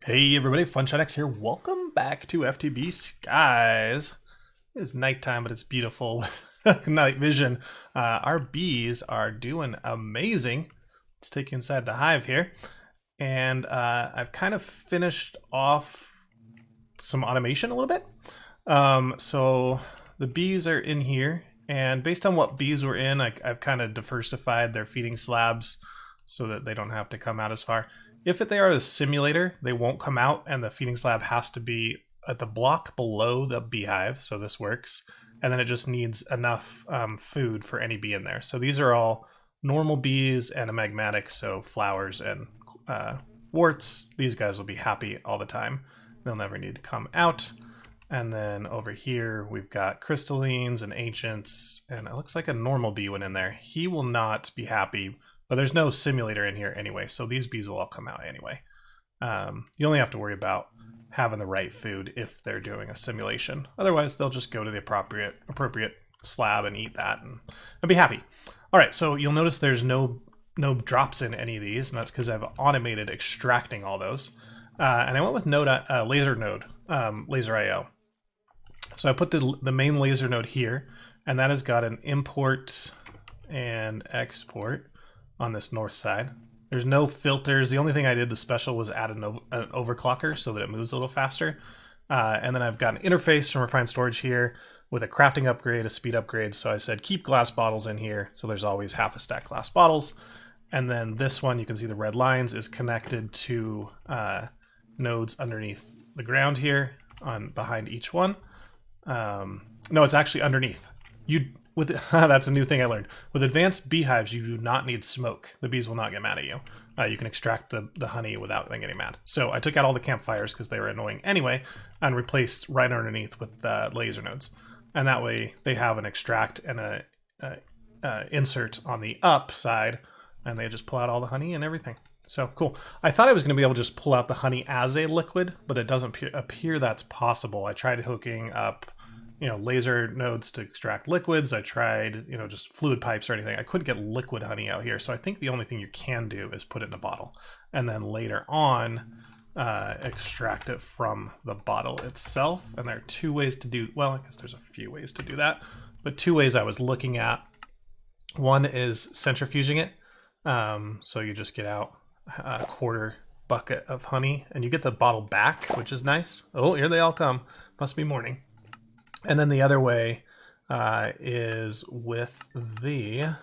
Hey everybody, FunshineX here. Welcome back to FTB Skies. It's nighttime, but it's beautiful with night vision. Our bees are doing amazing. Let's take you inside the hive here. And I've kind of finished off some automation a little bit. So the bees are in here, and based on what bees were in, I've kind of diversified their feeding slabs so that they don't have to come out as far. If they are a simulator, they won't come out, and the feeding slab has to be at the block below the beehive, so this works. And then it just needs enough food for any bee in there. So these are all normal bees and a magmatic, so flowers and warts. These guys will be happy all the time. They'll never need to come out. And then over here, we've got crystallines and ancients, and it looks like a normal bee went in there. He will not be happy, but there's no simulator in here anyway, so these bees will all come out anyway. You only have to worry about having the right food if they're doing a simulation. Otherwise, they'll just go to the appropriate slab and eat that and be happy. All right, so you'll notice there's no drops in any of these, and that's because I've automated extracting all those. And I went with laser node, laser IO. So I put the main laser node here, and that has got an import and export on this north side. There's no filters. The only thing I did the special was add an overclocker so that it moves a little faster. And then I've got an interface from Refined Storage here with a crafting upgrade, a speed upgrade. So I said keep glass bottles in here, so there's always half a stack glass bottles. And then this one, you can see the red lines, is connected to nodes underneath the ground here behind each one. No, it's actually underneath. That's a new thing I learned. With advanced beehives, you do not need smoke. The bees will not get mad at you. You can extract the honey without them getting mad. So I took out all the campfires because they were annoying anyway, and replaced right underneath with the laser nodes. And that way they have an extract and a insert on the up side, and they just pull out all the honey and everything. So cool. I thought I was going to be able to just pull out the honey as a liquid, but it doesn't appear that's possible. I tried hooking up laser nodes to extract liquids. I tried, just fluid pipes or anything. I couldn't get liquid honey out here. So I think the only thing you can do is put it in a bottle and then later on extract it from the bottle itself. And there are two ways to do, well, I guess there's a few ways to do that, but two ways I was looking at. One is centrifuging it. So you just get out a quarter bucket of honey and you get the bottle back, which is nice. Oh, here they all come. Must be morning. And then the other way is with the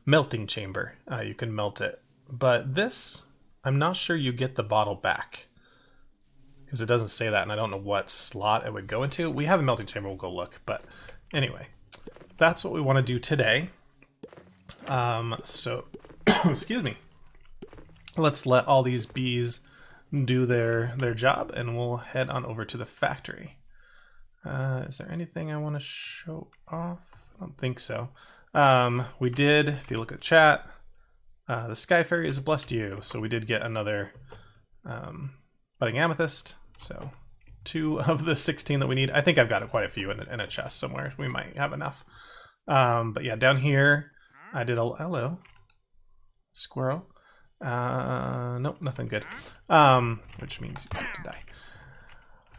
melting chamber. You can melt it. But this, I'm not sure you get the bottle back because it doesn't say that, and I don't know what slot it would go into. We have a melting chamber, we'll go look. But anyway, that's what we want to do today. So, excuse me. Let's let all these bees do their job, and we'll head on over to the factory. Is there anything I want to show off? I don't think so. We did, if you look at chat, the Sky Fairy has blessed you. So we did get another budding amethyst. So 2 of the 16 that we need. I think I've got quite a few in a chest somewhere. We might have enough. But yeah, down here, I did a, hello, squirrel. Nope, nothing good. Which means you have to die.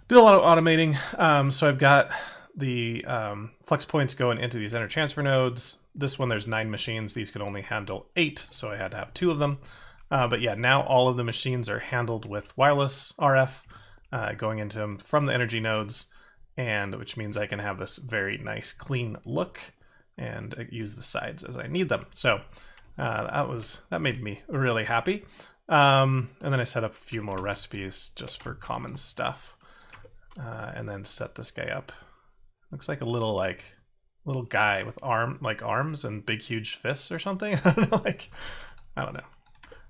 Did a lot of automating, so I've got the flex points going into these enter transfer nodes. This one, there's 9 machines. These could only handle 8, so I had to have 2 of them. But yeah, now all of the machines are handled with wireless RF going into them from the energy nodes, and which means I can have this very nice clean look and use the sides as I need them. So that made me really happy. And then I set up a few more recipes just for common stuff. And then set this guy up. Looks like a little guy with arms and big huge fists or something. I don't know.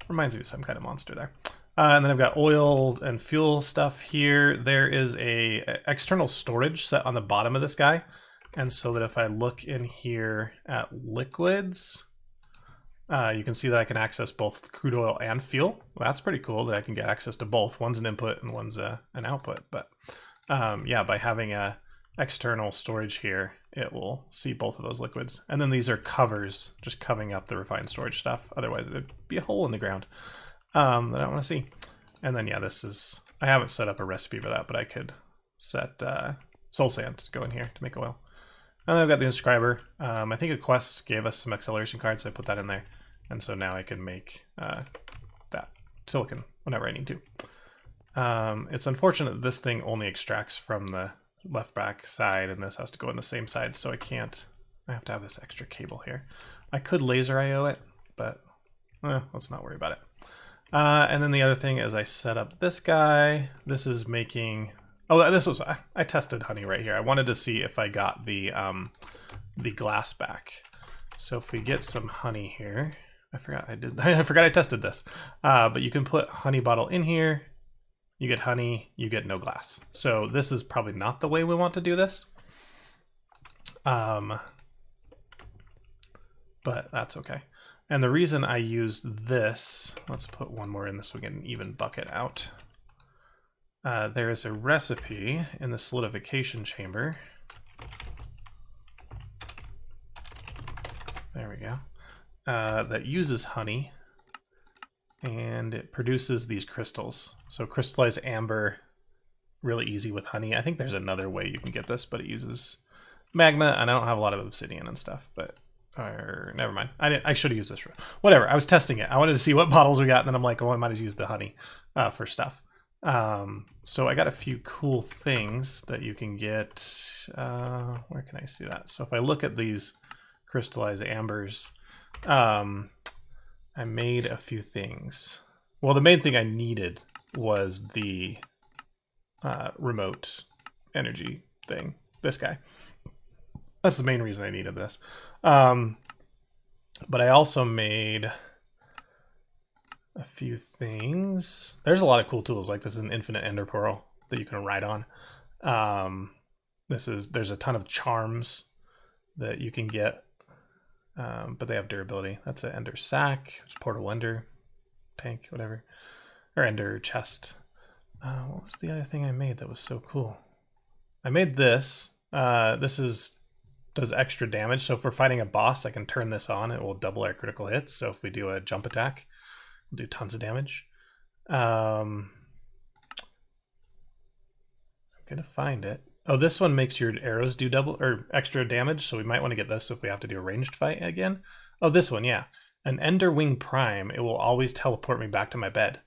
Reminds me of some kind of monster there. And then I've got oil and fuel stuff here. There is a external storage set on the bottom of this guy, and so that if I look in here at liquids, you can see that I can access both crude oil and fuel. Well, that's pretty cool that I can get access to both. One's an input and one's an output, but yeah, by having a external storage here, it will see both of those liquids. And then these are covers, just covering up the refined storage stuff. Otherwise, it'd be a hole in the ground that I don't want to see. And then, yeah, this is I haven't set up a recipe for that, but I could set soul sand to go in here to make oil. And then I've got the inscriber. I think a quest gave us some acceleration cards, so I put that in there. And so now I can make that silicon whenever I need to. It's unfortunate that this thing only extracts from the left back side, and this has to go on the same side, so I can't. I have to have this extra cable here. I could laser IO it, but let's not worry about it. And then the other thing is I set up this guy. This is making. Oh, this was I tested honey right here. I wanted to see if I got the glass back. So if we get some honey here, I forgot I did. I forgot I tested this. But you can put honey bottle in here. You get honey. You get no glass. So this is probably not the way we want to do this. But that's okay. And the reason I used this, let's put one more in this so we get an even bucket out. There is a recipe in the solidification chamber. There we go. That uses honey, and it produces these crystals. So crystallized amber, really easy with honey. I think there's another way you can get this, but it uses magma, and I don't have a lot of obsidian and stuff, but or never mind. I should have used this. Whatever. I was testing it. I wanted to see what bottles we got, and then I'm like, oh, I might as use the honey for stuff. So I got a few cool things that you can get. Where can I see that? So if I look at these crystallized ambers, I made a few things. Well, the main thing I needed was the remote energy thing. This guy. That's the main reason I needed this. But I also made a few things. There's a lot of cool tools. Like this is an infinite ender pearl that you can ride on. There's a ton of charms that you can get, but they have durability. That's an ender sack, portable ender tank, whatever, or ender chest. What was the other thing I made that was so cool? I made this. Does extra damage. So if we're fighting a boss, I can turn this on. It will double our critical hits. So if we do a jump attack, we'll do tons of damage. I'm gonna find it. Oh, this one makes your arrows do double or extra damage. So we might want to get this if we have to do a ranged fight again. Oh, this one, yeah. An Ender Wing Prime. It will always teleport me back to my bed.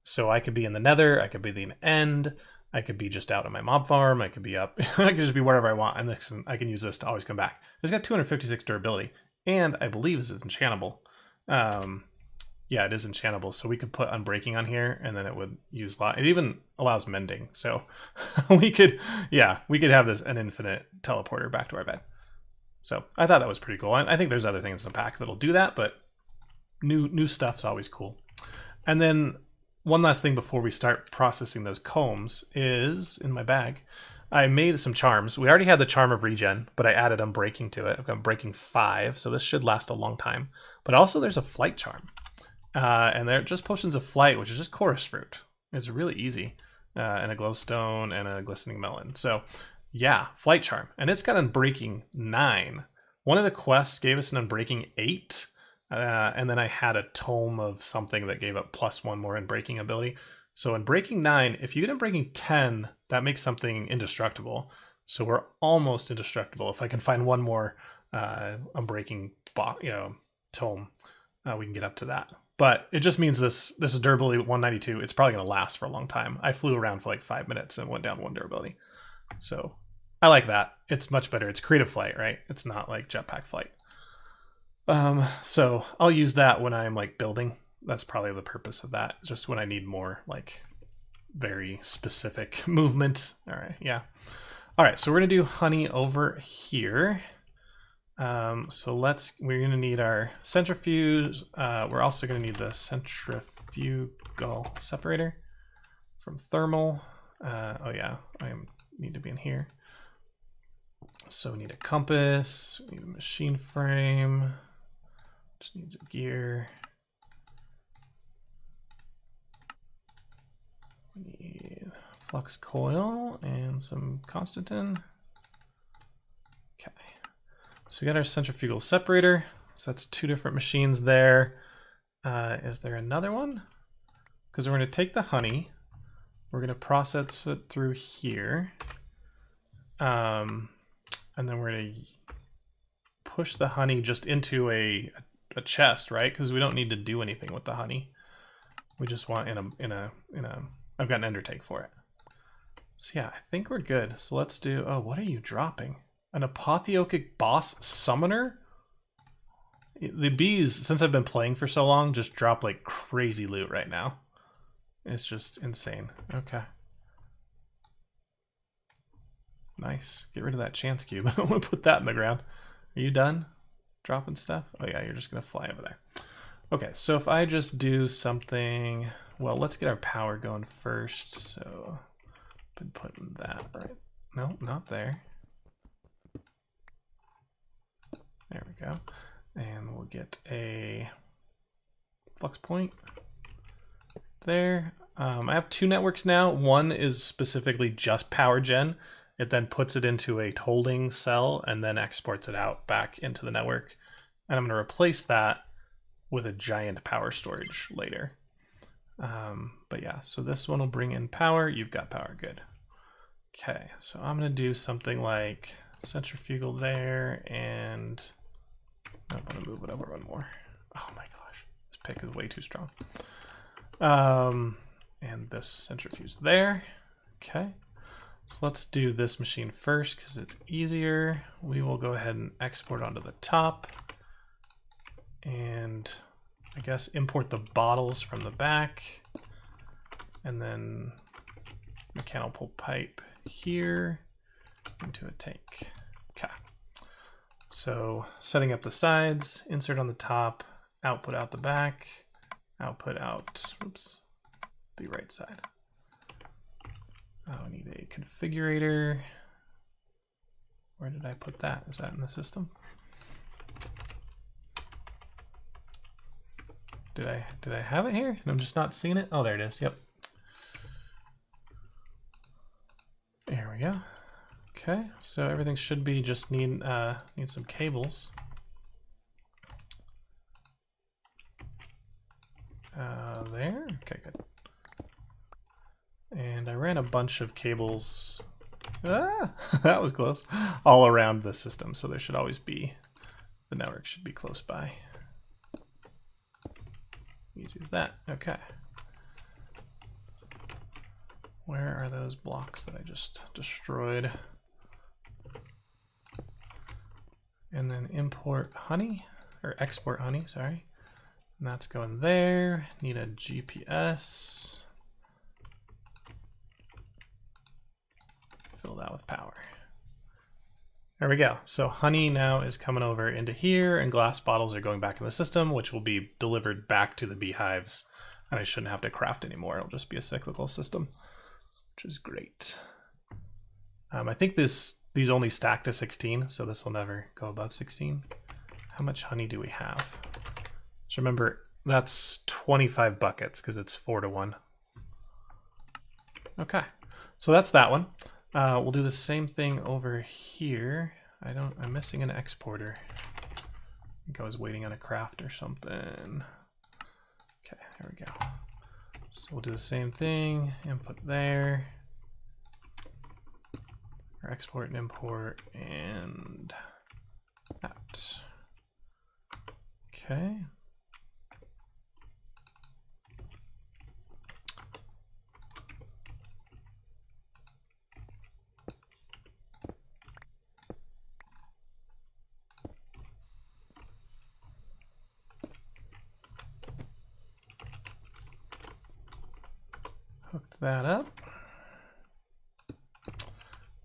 So I could be in the Nether. I could be in the end. I could be just out on my mob farm. I could be up. I could just be wherever I want. And I can use this to always come back. It's got 256 durability. And I believe this is enchantable. Yeah, it is enchantable. So we could put Unbreaking on here, and then it would use it even allows mending. So we could have this an infinite teleporter back to our bed. So I thought that was pretty cool. I think there's other things in the pack that'll do that, but new stuff's always cool. And then one last thing before we start processing those combs is in my bag. I made some charms. We already had the charm of regen, but I added Unbreaking to it. I've got Breaking 5, so this should last a long time. But also there's a flight charm. And they're just potions of flight, which is just chorus fruit. It's really easy. And a glowstone and a glistening melon. So yeah, flight charm. And it's got Unbreaking 9. One of the quests gave us an Unbreaking 8. And then I had a tome of something that gave up +1 more Unbreaking ability. So Unbreaking 9, if you get Unbreaking 10, that makes something indestructible. So we're almost indestructible. If I can find one more Unbreaking tome, we can get up to that. But it just means this is durability 192. It's probably going to last for a long time. I flew around for like 5 minutes and went down 1 durability. So I like that. It's much better. It's creative flight, right? It's not like jetpack flight. So I'll use that when I'm like building. That's probably the purpose of that. Just when I need more like very specific movement. All right. Yeah. All right. So we're going to do honey over here. So we're going to need our centrifuge. We're also going to need the centrifugal separator from thermal. Oh yeah, I need to be in here. So we need a compass, we need a machine frame, just needs a gear. We need flux coil and some Constantin. Okay. So we got our centrifugal separator. So that's 2 different machines there. Is there another one? Because we're going to take the honey We're gonna process it through here. And then we're gonna push the honey just into a chest, right? Because we don't need to do anything with the honey. We just want I've got an undertake for it. So yeah, I think we're good. So let's do, oh, what are you dropping? An apotheotic boss summoner? The bees, since I've been playing for so long, just drop like crazy loot right now. It's just insane. Okay. Nice. Get rid of that chance cube. I don't want to put that in the ground. Are you done dropping stuff? Oh yeah, you're just gonna fly over there. Okay, so if I just do something, well, let's get our power going first. So been putting that right. No, not there. There we go. And we'll get a flux point there. I have two networks now. One is specifically just power gen. It then puts it into a holding cell and then exports it out back into the network. And I'm going to replace that with a giant power storage later. But yeah, so this one will bring in power. You've got power, good. Okay, so I'm going to do something like centrifugal there, and I'm going to move it over one more. Oh my gosh, this pick is way too strong. And this centrifuge there. Okay, so let's do this machine first because it's easier. We will go ahead and export onto the top, and I guess import the bottles from the back, and then mechanical pipe here into a tank. Okay. So setting up the sides, insert on the top, output out the back, output out, oops, the right side. I need a configurator. Where did I put that? Is that in the system? Did I have it here and I'm just not seeing it? Oh, there it is. Yep. There we go. Okay, so everything should be just need some cables. There. Okay, good. And I ran a bunch of cables. Ah, that was close. All around the system, so there should always be, the network should be close by. Easy as that. Okay. Where are those blocks that I just destroyed? And then import honey, or export honey, sorry. And that's going there. Need a GPS. Fill that with power. There we go. So honey now is coming over into here, and glass bottles are going back in the system, which will be delivered back to the beehives. And I shouldn't have to craft anymore. It'll just be a cyclical system, which is great. I think these only stack to 16, so this will never go above 16. How much honey do we have? So remember, that's 25 buckets because it's 4 to 1. Okay, so that's that one. We'll do the same thing over here. I'm missing an exporter. I think I was waiting on a craft or something. Okay, there we go. So we'll do the same thing, input there. Or export and import and out. Okay. Hooked that up.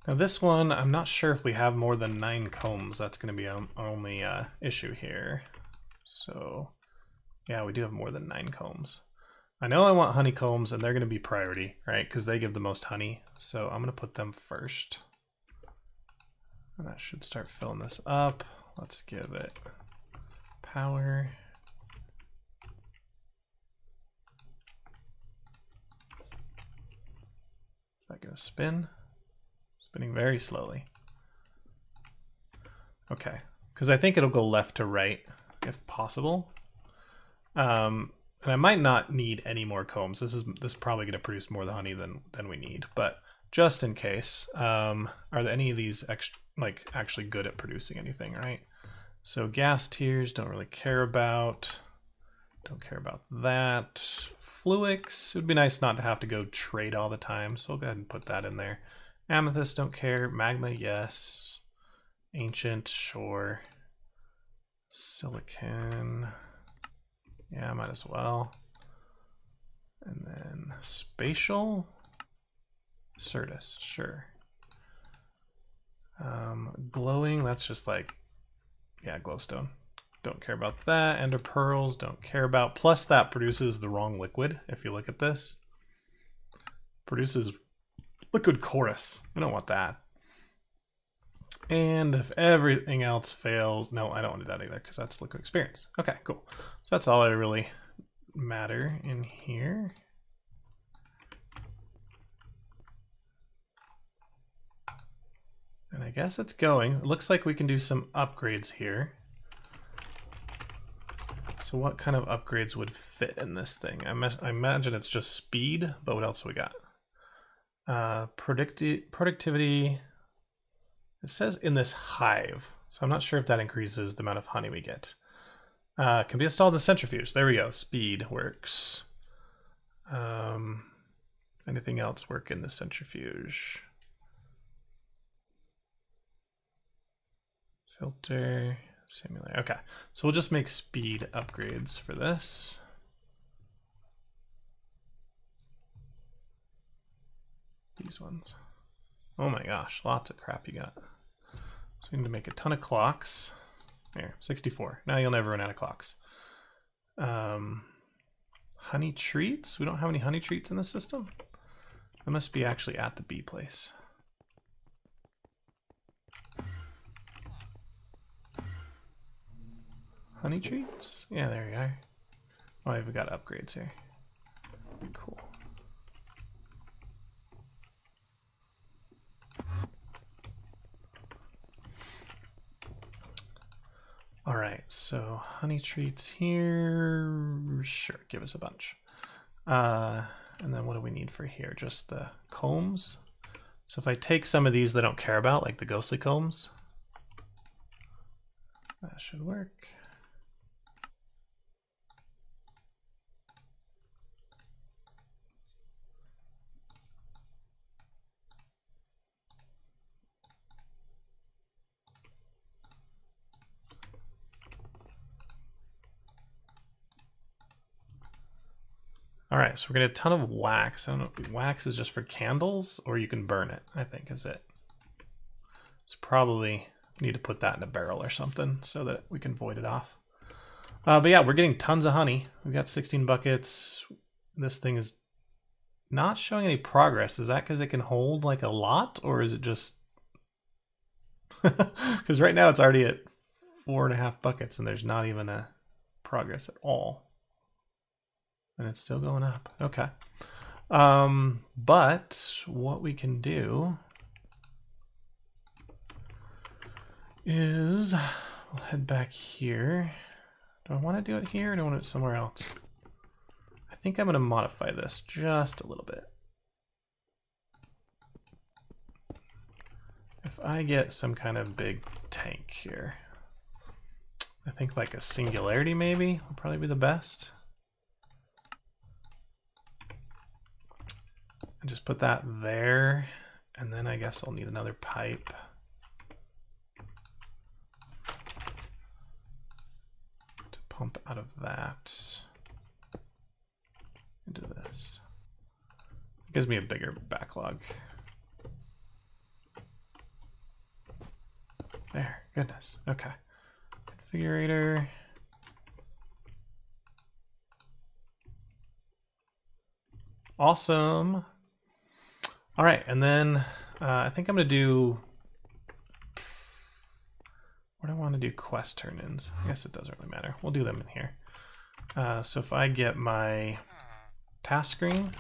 Now this one, I'm not sure if we have more than 9 combs. That's going to be our only issue here. So yeah, we do have more than 9 combs. I know I want honeycombs, and they're going to be priority, right? Because they give the most honey. So I'm going to put them first. And that should start filling this up. Let's give it power. Is that going to spin? Spinning very slowly. Okay, because I think it'll go left to right if possible. And And I might not need any more combs. This is probably going to produce more honey than we need, but just in case, are there any of these actually good at producing anything, right? So gas tiers, don't really care about. Don't care about that. Fluix, it would be nice not to have to go trade all the time, so I'll go ahead and put that in there. Amethyst, don't care. Magma, yes. Ancient, sure. Silicon, yeah, might as well. And then spatial, Certus, sure. Glowing, that's just like, yeah, glowstone. Don't care about that. Ender pearls, don't care about. Plus that produces the wrong liquid. If you look at this, produces liquid chorus. We don't want that. And if everything else fails, no, I don't want to do that either because that's liquid experience. Okay, cool. So that's all I really matter in here. And I guess it's going. It looks like we can do some upgrades here. So what kind of upgrades would fit in this thing? I imagine it's just speed, but what else do we got? Productivity. It says in this hive, so I'm not sure if that increases the amount of honey we get. Can be installed in the centrifuge. There we go. Speed works. Anything else work in the centrifuge? Filter. Simulator. Okay, so we'll just make speed upgrades for this. These ones. Oh my gosh, lots of crap you got. So we need to make a ton of clocks. There, 64. Now you'll never run out of clocks. Honey treats? We don't have any honey treats in the system? That must be actually at the bee place. Honey treats? Yeah, there you are. Oh, we've got upgrades here. Cool. All right, so honey treats here. Sure, give us a bunch. And then what do we need for here? Just the combs. So if I take some of these that I don't care about, like the ghostly combs, that should work. All right, so we're gonna get a ton of wax. I don't know if wax is just for candles or you can burn it, I think is it. So probably need to put that in a barrel or something so that we can void it off. But yeah, we're getting tons of honey. We've got 16 buckets. This thing is not showing any progress. Is that because it can hold like a lot, or is it just... Because right now it's already at 4.5 buckets and there's not even a progress at all. And it's still going up. Okay. But what we can do is we'll head back here. Do I want to do it here or do I want it somewhere else? I think I'm going to modify this just a little bit. If I get some kind of big tank here, I think like a singularity maybe will probably be the best. And just put that there, and then I guess I'll need another pipe. To pump out of that into this. It gives me a bigger backlog. There, goodness, okay. Configurator. Awesome. All right, and then I think I'm gonna do, what do I want to do quest turn-ins? I guess it doesn't really matter. We'll do them in here. So if I get my task screen,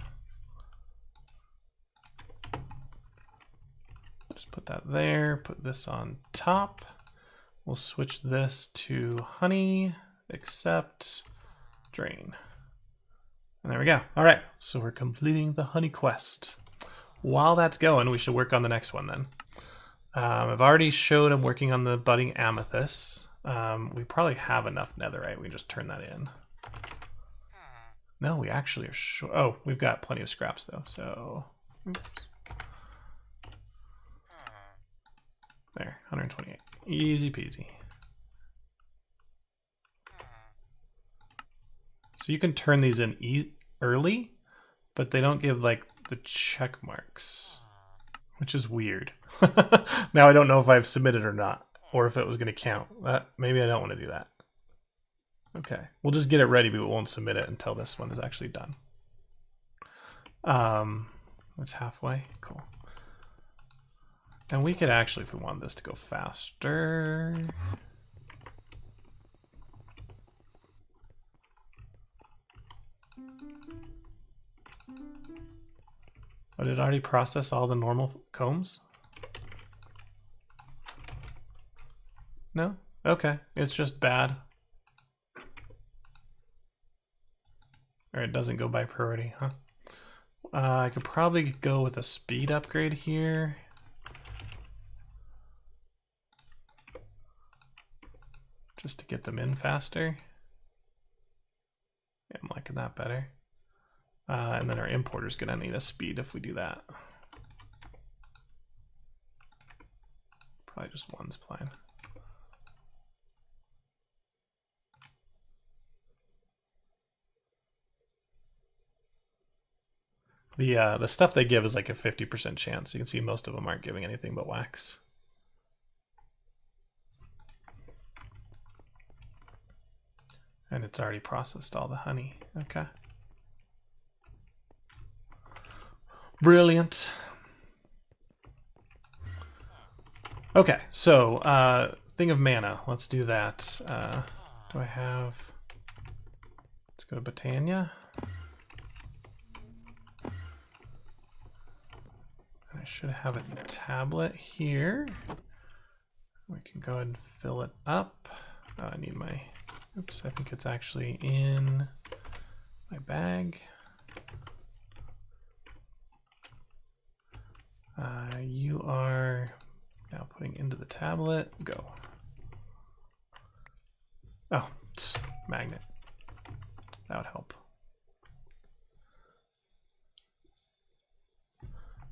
just put that there, put this on top. We'll switch this to honey, accept, drain. And there we go. All right, so we're completing the honey quest. While that's going, we should work on the next one then. I've already showed I'm working on the budding amethyst. We probably have enough netherite. We can just turn that in. No, we actually are sure. Oh, we've got plenty of scraps though. So, oops. There, 128. Easy peasy. So you can turn these in early, but they don't give like the check marks, which is weird. Now I don't know if I've submitted or not, or if it was going to count. Maybe I don't want to do that. Okay, we'll just get it ready, but we won't submit it until this one is actually done. It's halfway. Cool. And we could actually, if we wanted this to go faster. Oh, did it already process all the normal combs? No? Okay, it's just bad. Or it doesn't go by priority, huh? I could probably go with a speed upgrade here. Just to get them in faster. Yeah, I'm liking that better. And then our importer's gonna need a speed if we do that. Probably just one's fine. The stuff they give is like a 50% chance. You can see most of them aren't giving anything but wax. And it's already processed all the honey. Okay. Brilliant. Okay, so thing of mana. Let's do that. Do I have... Let's go to Botania. I should have a tablet here. We can go ahead and fill it up. Oh, I need my... Oops, I think it's actually in my bag. You are now putting into the tablet. Go. Oh, magnet. That would help.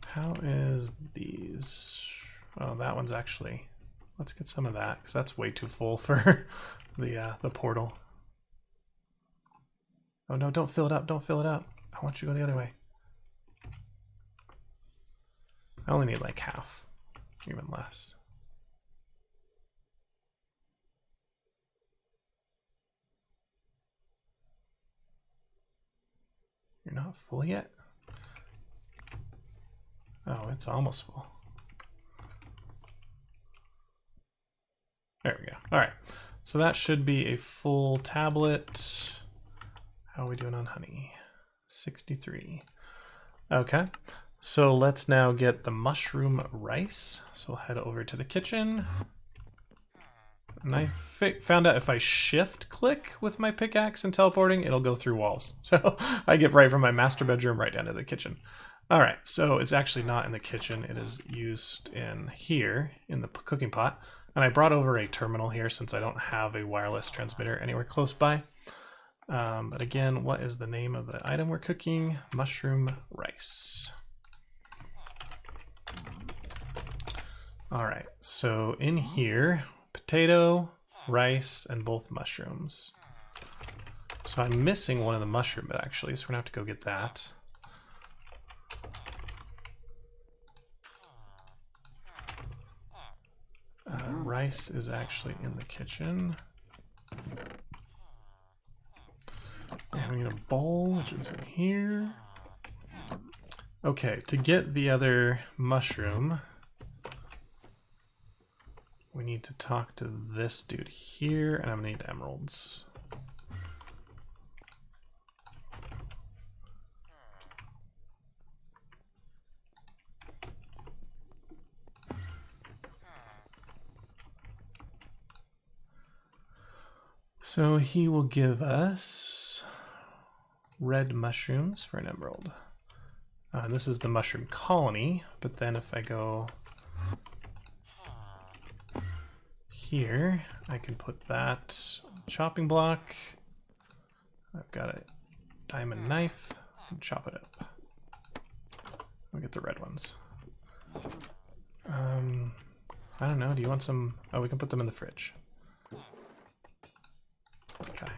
How is these? Oh, that one's actually... Let's get some of that, because that's way too full for the portal. Oh no, don't fill it up, don't fill it up. I want you to go the other way. I only need like half, even less. You're not full yet? Oh, it's almost full. There we go. All right, so that should be a full tablet. How are we doing on honey? 63. Okay, so let's now get the mushroom rice. So we'll head over to the kitchen. And I found out if I shift click with my pickaxe and teleporting, it'll go through walls. So I get right from my master bedroom right down to the kitchen. All right, so it's actually not in the kitchen. It is used in here in the cooking pot. And I brought over a terminal here since I don't have a wireless transmitter anywhere close by. But again, what is the name of the item we're cooking? Mushroom rice. All right, so in here, potato, rice, and both mushrooms. So I'm missing one of the mushroom bit actually, so we're gonna have to go get that. Rice is actually in the kitchen. And we need a bowl, which is in here. Okay, to get the other mushroom, we need to talk to this dude here, and I'm gonna need emeralds. So he will give us red mushrooms for an emerald. This is the mushroom colony, but then if I go here, I can put that chopping block. I've got a diamond knife, and chop it up. We'll get the red ones. I don't know, do you want some? Oh, we can put them in the fridge. Okay.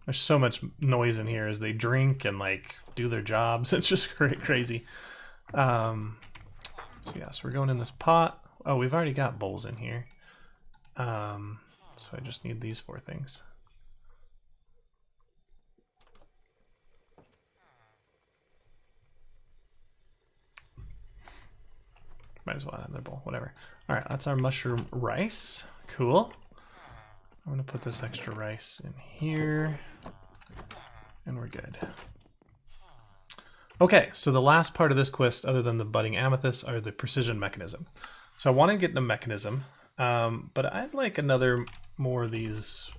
There's so much noise in here as they drink and like do their jobs. It's just crazy. So yeah, so we're going in this pot. Oh, we've already got bowls in here. So I just need these 4 things. Might as well have their bowl, whatever. All right, that's our mushroom rice. Cool. I'm gonna put this extra rice in here, and we're good. Okay, so the last part of this quest, other than the budding amethyst, are the precision mechanism. So I want to get in a mechanism, but I'd like another more of these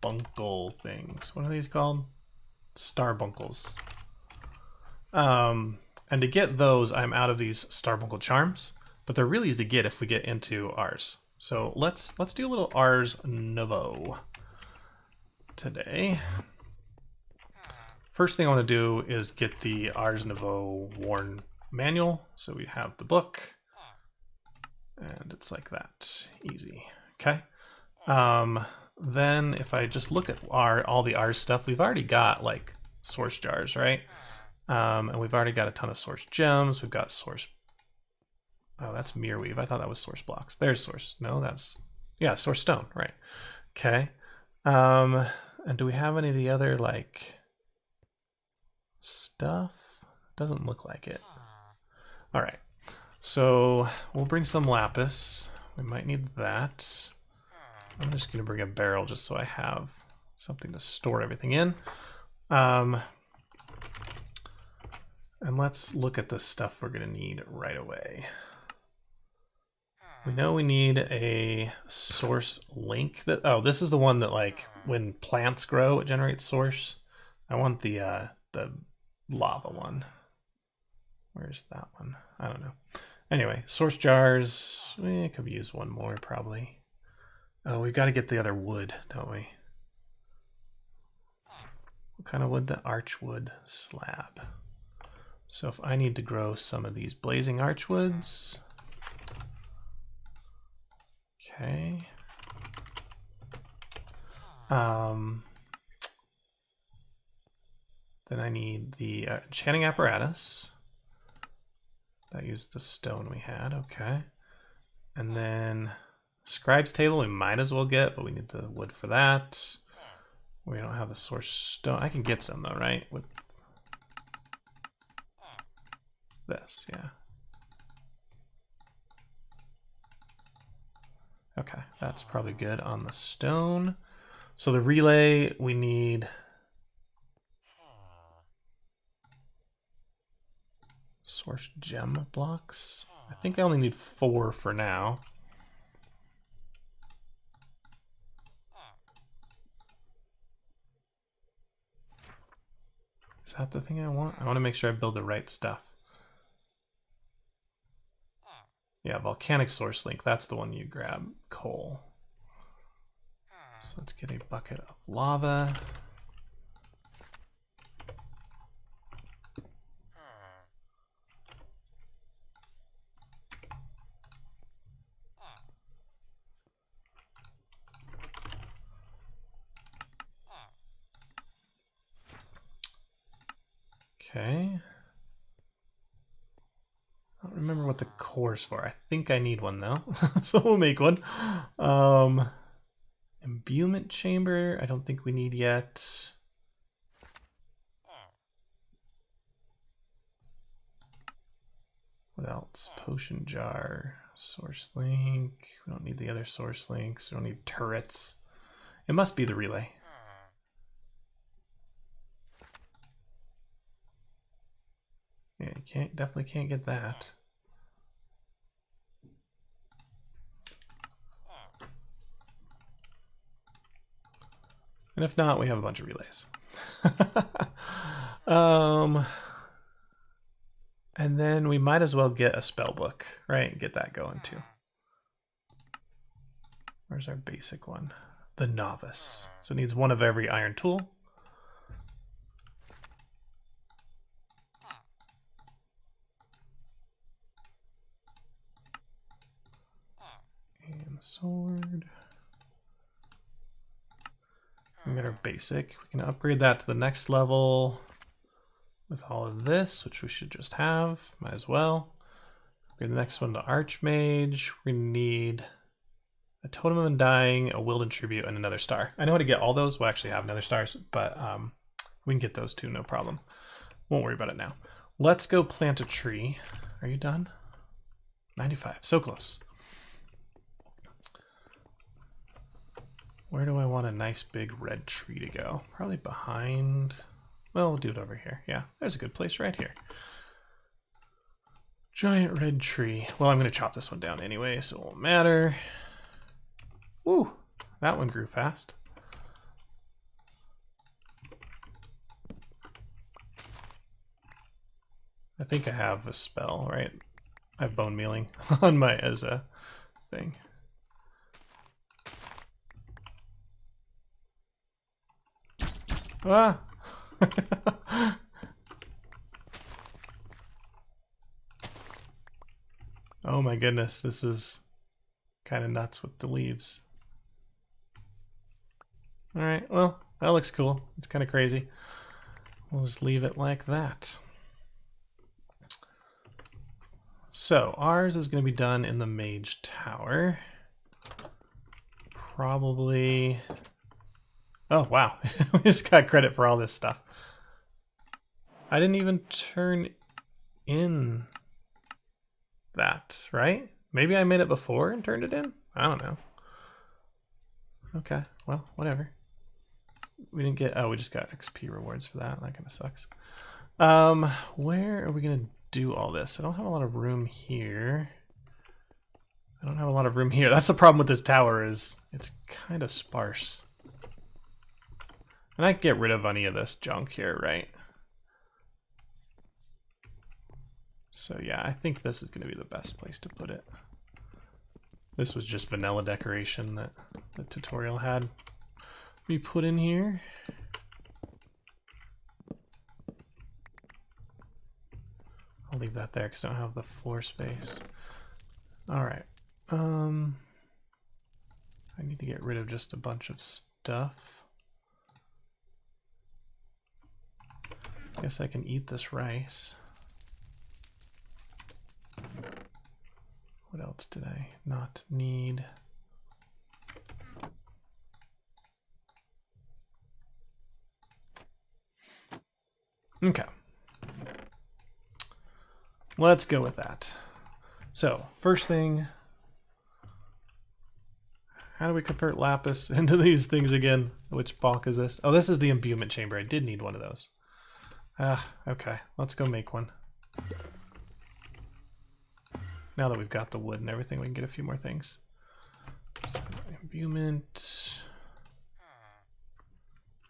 bunkle things. What are these called? Starbuncles. And to get those, I'm out of these Starbuncle charms, but they're really easy to get if we get into ours. So let's do a little Ars Nouveau today. First thing I want to do is get the Ars Nouveau Worn manual. So we have the book, and it's like that, easy. Okay. Then if I just look at all the Ars stuff, we've already got like source jars, right? And we've already got a ton of source gems. We've got source. Oh, that's Mirrorweave. I thought that was source blocks. There's source. No, that's, yeah, source stone, right? Okay. And do we have any of the other like stuff? Doesn't look like it. All right. So we'll bring some lapis. We might need that. I'm just going to bring a barrel just so I have something to store everything in. And let's look at the stuff we're going to need right away. We know we need a source link. Oh, this is the one that like when plants grow, it generates source. I want the lava one. Where's that one? I don't know. Anyway, source jars. We could use one more probably. Oh, we've got to get the other wood, don't we? What kind of wood? The archwood slab. So if I need to grow some of these blazing archwoods. Okay. Then I need the enchanting apparatus. That used the stone we had, okay. And then scribe's table we might as well get, but we need the wood for that. We don't have the source stone. I can get some though, right? With this, yeah. Okay, that's probably good on the stone. So the relay, we need source gem blocks. I think I only need 4 for now. Is that the thing I want? I want to make sure I build the right stuff. Yeah, volcanic source link. That's the one you grab. Coal. So let's get a bucket of lava. Okay. I don't remember what the core is for. I think I need one though. So we'll make one. Imbuement chamber, I don't think we need yet. What else? Potion jar, source link. We don't need the other source links. We don't need turrets. It must be the relay. Yeah, you definitely can't get that. And if not, we have a bunch of relays. And then we might as well get a spell book, right? Get that going too. Where's our basic one? The novice. So it needs one of every iron tool. And sword. We got our basic. We can upgrade that to the next level with all of this, which we should just have. Might as well. Upgrade the next one to Archmage. We need a Totem of Undying, a Wilden Tribute, and another star. I know how to get all those. We'll actually have another stars, but we can get those too, no problem. Won't worry about it now. Let's go plant a tree. Are you done? 95, so close. Where do I want a nice big red tree to go? Probably behind. Well, we'll do it over here. Yeah, there's a good place right here. Giant red tree. Well, I'm going to chop this one down anyway, so it won't matter. Woo! That one grew fast. I think I have a spell, right? I have bone mealing on my as a thing. Ah! Oh my goodness, this is kind of nuts with the leaves. Alright, well, that looks cool. It's kind of crazy. We'll just leave it like that. So, ours is going to be done in the Mage Tower. Probably... Oh, wow. We just got credit for all this stuff. I didn't even turn in that, right? Maybe I made it before and turned it in? I don't know. Okay, well, whatever. We didn't get... Oh, we just got XP rewards for that. That kind of sucks. Where are we going to do all this? I don't have a lot of room here. I don't have a lot of room here. That's the problem with this tower, is it's kind of sparse. And I can get rid of any of this junk here, right? So yeah, I think this is going to be the best place to put it. This was just vanilla decoration that the tutorial had me put in here. I'll leave that there because I don't have the floor space. All right. I need to get rid of just a bunch of stuff. Guess I can eat this rice. What else did I not need? Okay. Let's go with that. So, first thing, how do we convert lapis into these things again? Which block is this? Oh, this is the imbuement chamber. I did need one of those. Okay, let's go make one. Now that we've got the wood and everything, we can get a few more things. So, imbuement.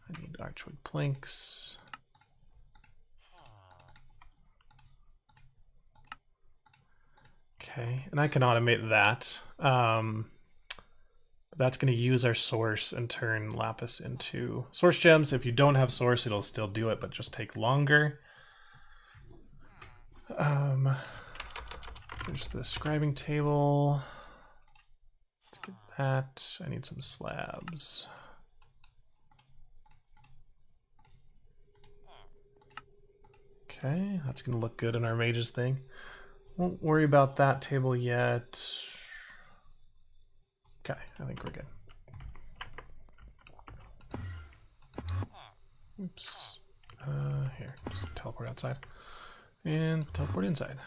I need archwood planks. Okay, and I can automate that. That's going to use our source and turn lapis into source gems. If you don't have source, it'll still do it, but just take longer. There's the scribing table. Let's get that. I need some slabs. Okay, that's going to look good in our mages thing. Won't worry about that table yet. Okay, I think we're good. Oops. Here, just teleport outside. And teleport inside.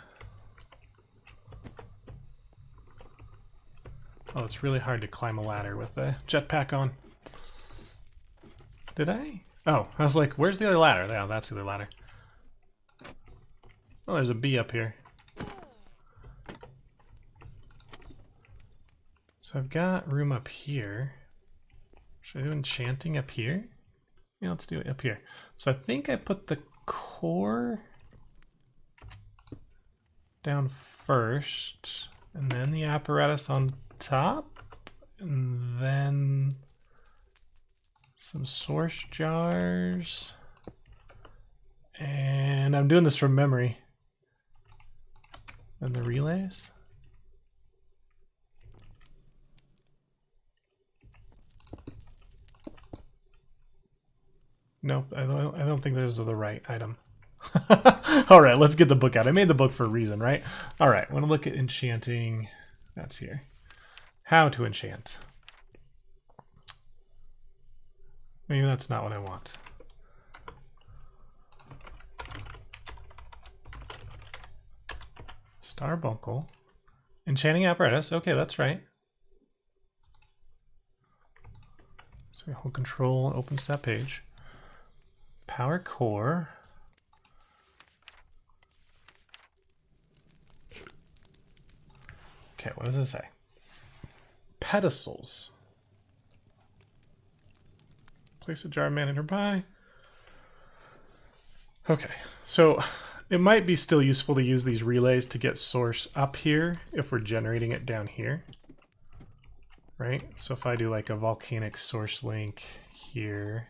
Oh, it's really hard to climb a ladder with a jetpack on. Did I? Oh, I was like, where's the other ladder? Yeah, that's the other ladder. Oh, there's a bee up here. So I've got room up here. Should I do enchanting up here? Yeah, let's do it up here. So I think I put the core down first, and then the apparatus on top, and then some source jars. And I'm doing this from memory. And the relays. Nope, I don't think those are the right item. All right, let's get the book out. I made the book for a reason, right? All right, I want to look at enchanting. That's here. How to enchant. Maybe that's not what I want. Starbuncle. Enchanting apparatus. Okay, that's right. So we hold control, opens that page. Power core. Okay, what does it say? Pedestals. Place a jar man nearby. Okay, so it might be still useful to use these relays to get source up here if we're generating it down here. Right? So if I do like a volcanic source link here,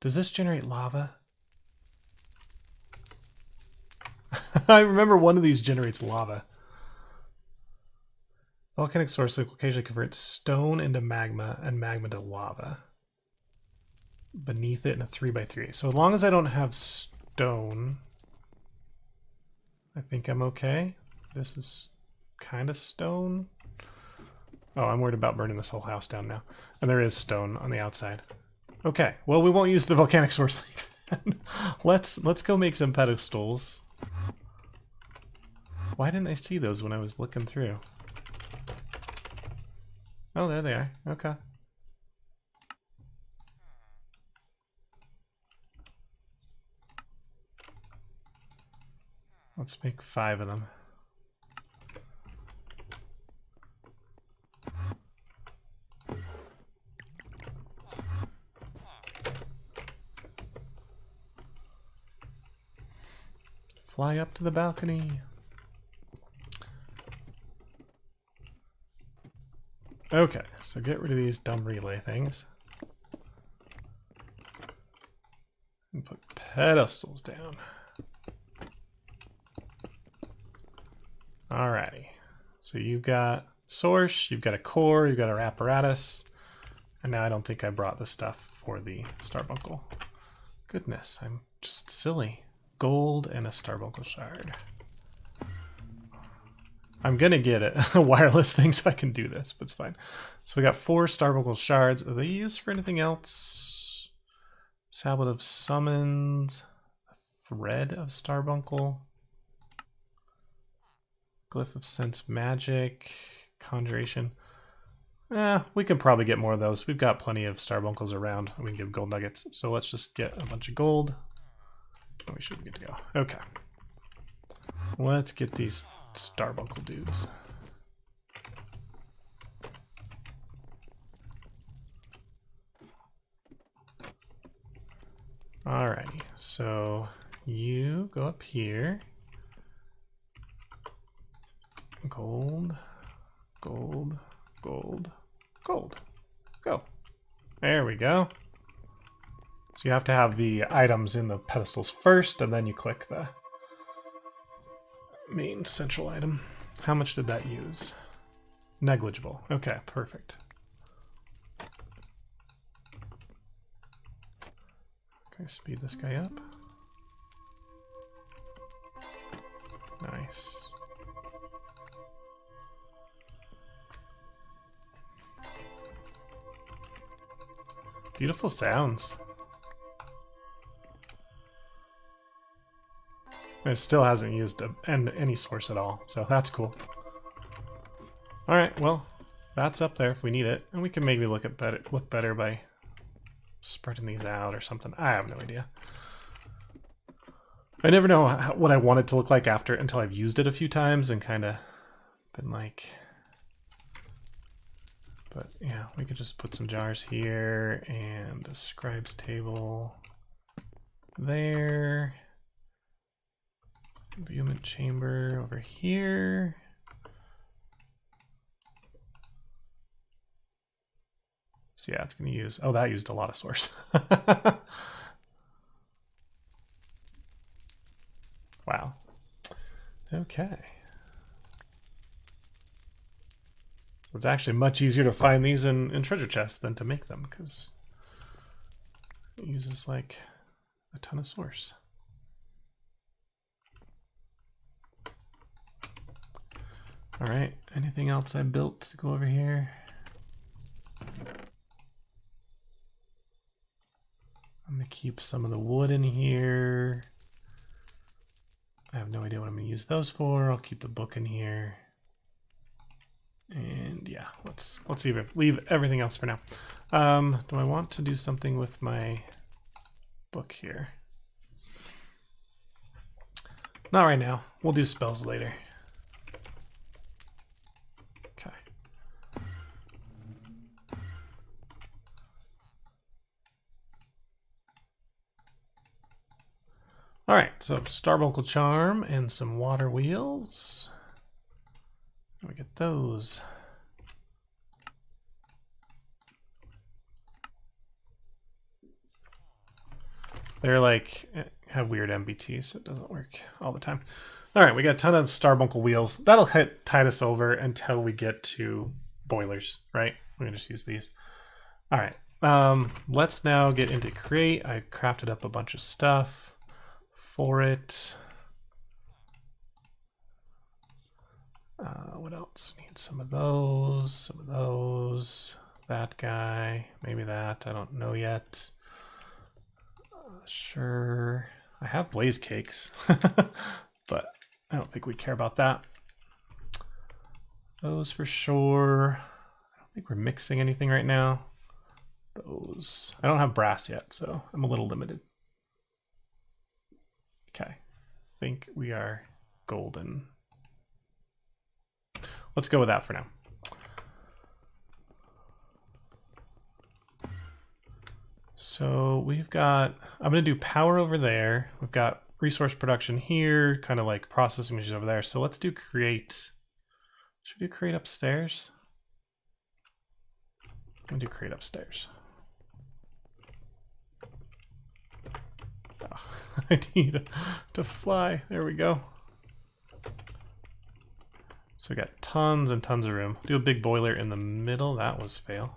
does this generate lava? I remember one of these generates lava. Volcanic source link will occasionally convert stone into magma and magma to lava. Beneath it in a 3x3. So as long as I don't have stone, I think I'm okay. This is kind of stone. Oh, I'm worried about burning this whole house down now. And there is stone on the outside. Okay, well we won't use the volcanic source link. Let's go make some pedestals. Why didn't I see those when I was looking through? Oh, there they are. Okay. Let's make 5 of them. Fly up to the balcony. Okay, so get rid of these dumb relay things. And put pedestals down. Alrighty. So you've got source, you've got a core, you've got our apparatus. And now I don't think I brought the stuff for the Starbuncle. Goodness, I'm just silly. Gold and a Starbuncle shard. I'm gonna get a wireless thing so I can do this, but it's fine. So we got 4 Starbuncle shards. Are they used for anything else? Tablet of Summons, a thread of Starbuncle, Glyph of Sense Magic, Conjuration. We can probably get more of those. We've got plenty of Starbuncles around. We can give gold nuggets. So let's just get a bunch of gold. We should be good to go. Okay. Let's get these Starbuncle dudes. Alrighty, so you go up here. Gold, gold, gold, gold. Go. There we go. So you have to have the items in the pedestals first, and then you click the main central item. How much did that use? Negligible. Okay, perfect. Okay, speed this guy up. Nice. Beautiful sounds. It still hasn't used any source at all, so that's cool. Alright, well, that's up there if we need it. And we can maybe look better by spreading these out or something. I have no idea. I never know what I want it to look like after until I've used it a few times and kind of been But yeah, we could just put some jars here and a scribes table there. Imbuement chamber over here. So yeah, it's going to use, oh, that used a lot of source. Wow. Okay. It's actually much easier to find these in treasure chests than to make them, because it uses like a ton of source. All right, anything else I built to go over here? I'm gonna keep some of the wood in here. I have no idea what I'm gonna use those for. I'll keep the book in here. And yeah, let's leave everything else for now. Do I want to do something with my book here? Not right now. We'll do spells later. Okay. All right, so Starbuncle charm and some water wheels. How do we get those? They're like, have weird MBTs, so it doesn't work all the time. All right, we got a ton of Starbuncle wheels. That'll tide us over until we get to boilers, right? We're gonna just use these. All right, let's now get into create. I crafted up a bunch of stuff for it. What else? Need some of those, that guy, maybe that, I don't know yet. Sure, I have blaze cakes, but I don't think we care about that. Those for sure. I don't think we're mixing anything right now. Those, I don't have brass yet, so I'm a little limited. Okay, I think we are golden. Let's go with that for now. So we've got, I'm going to do power over there. We've got resource production here, kind of like processing machines over there. So let's do create. Should we do create upstairs? I'm going to do create upstairs. Oh, I need to fly. There we go. So we got tons and tons of room. Do a big boiler in the middle. That was fail.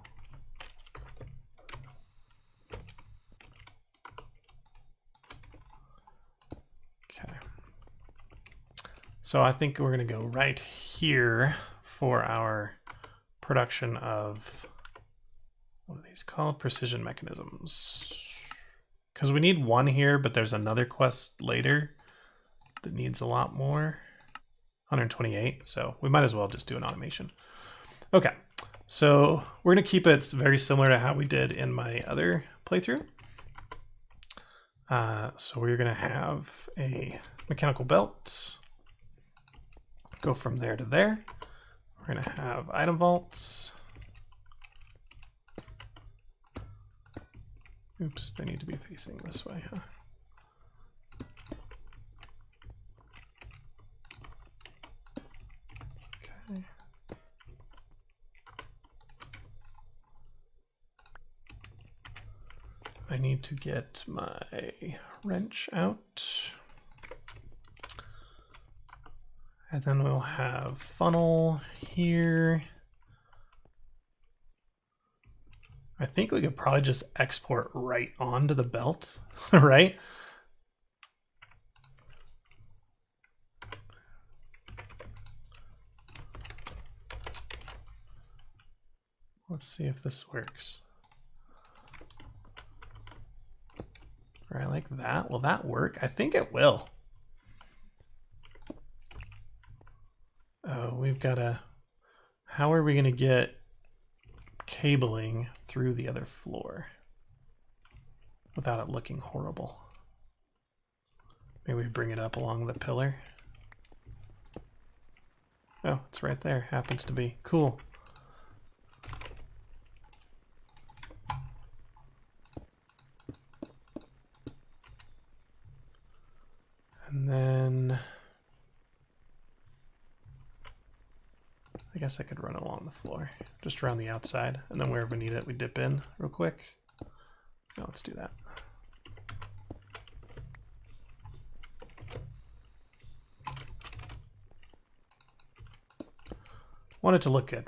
Okay. So I think we're going to go right here for our production of, what are these called? Precision mechanisms. Because we need one here, but there's another quest later that needs a lot more. 128, so we might as well just do an automation. Okay, so we're going to keep it very similar to how we did in my other playthrough. So we're going to have a mechanical belt, go from there to there. We're going to have item vaults. Oops, they need to be facing this way, huh? Okay. I need to get my wrench out. And then we'll have funnel here. I think we could probably just export right onto the belt, right? Let's see if this works. Right, like that. Will that work? I think it will. Oh, we've got to... How are we going to get cabling through the other floor without it looking horrible? Maybe we bring it up along the pillar. Oh, it's right there. Happens to be. Cool. I guess I could run along the floor, just around the outside, and then wherever we need it, we dip in real quick. Now let's do that. Want it to look good.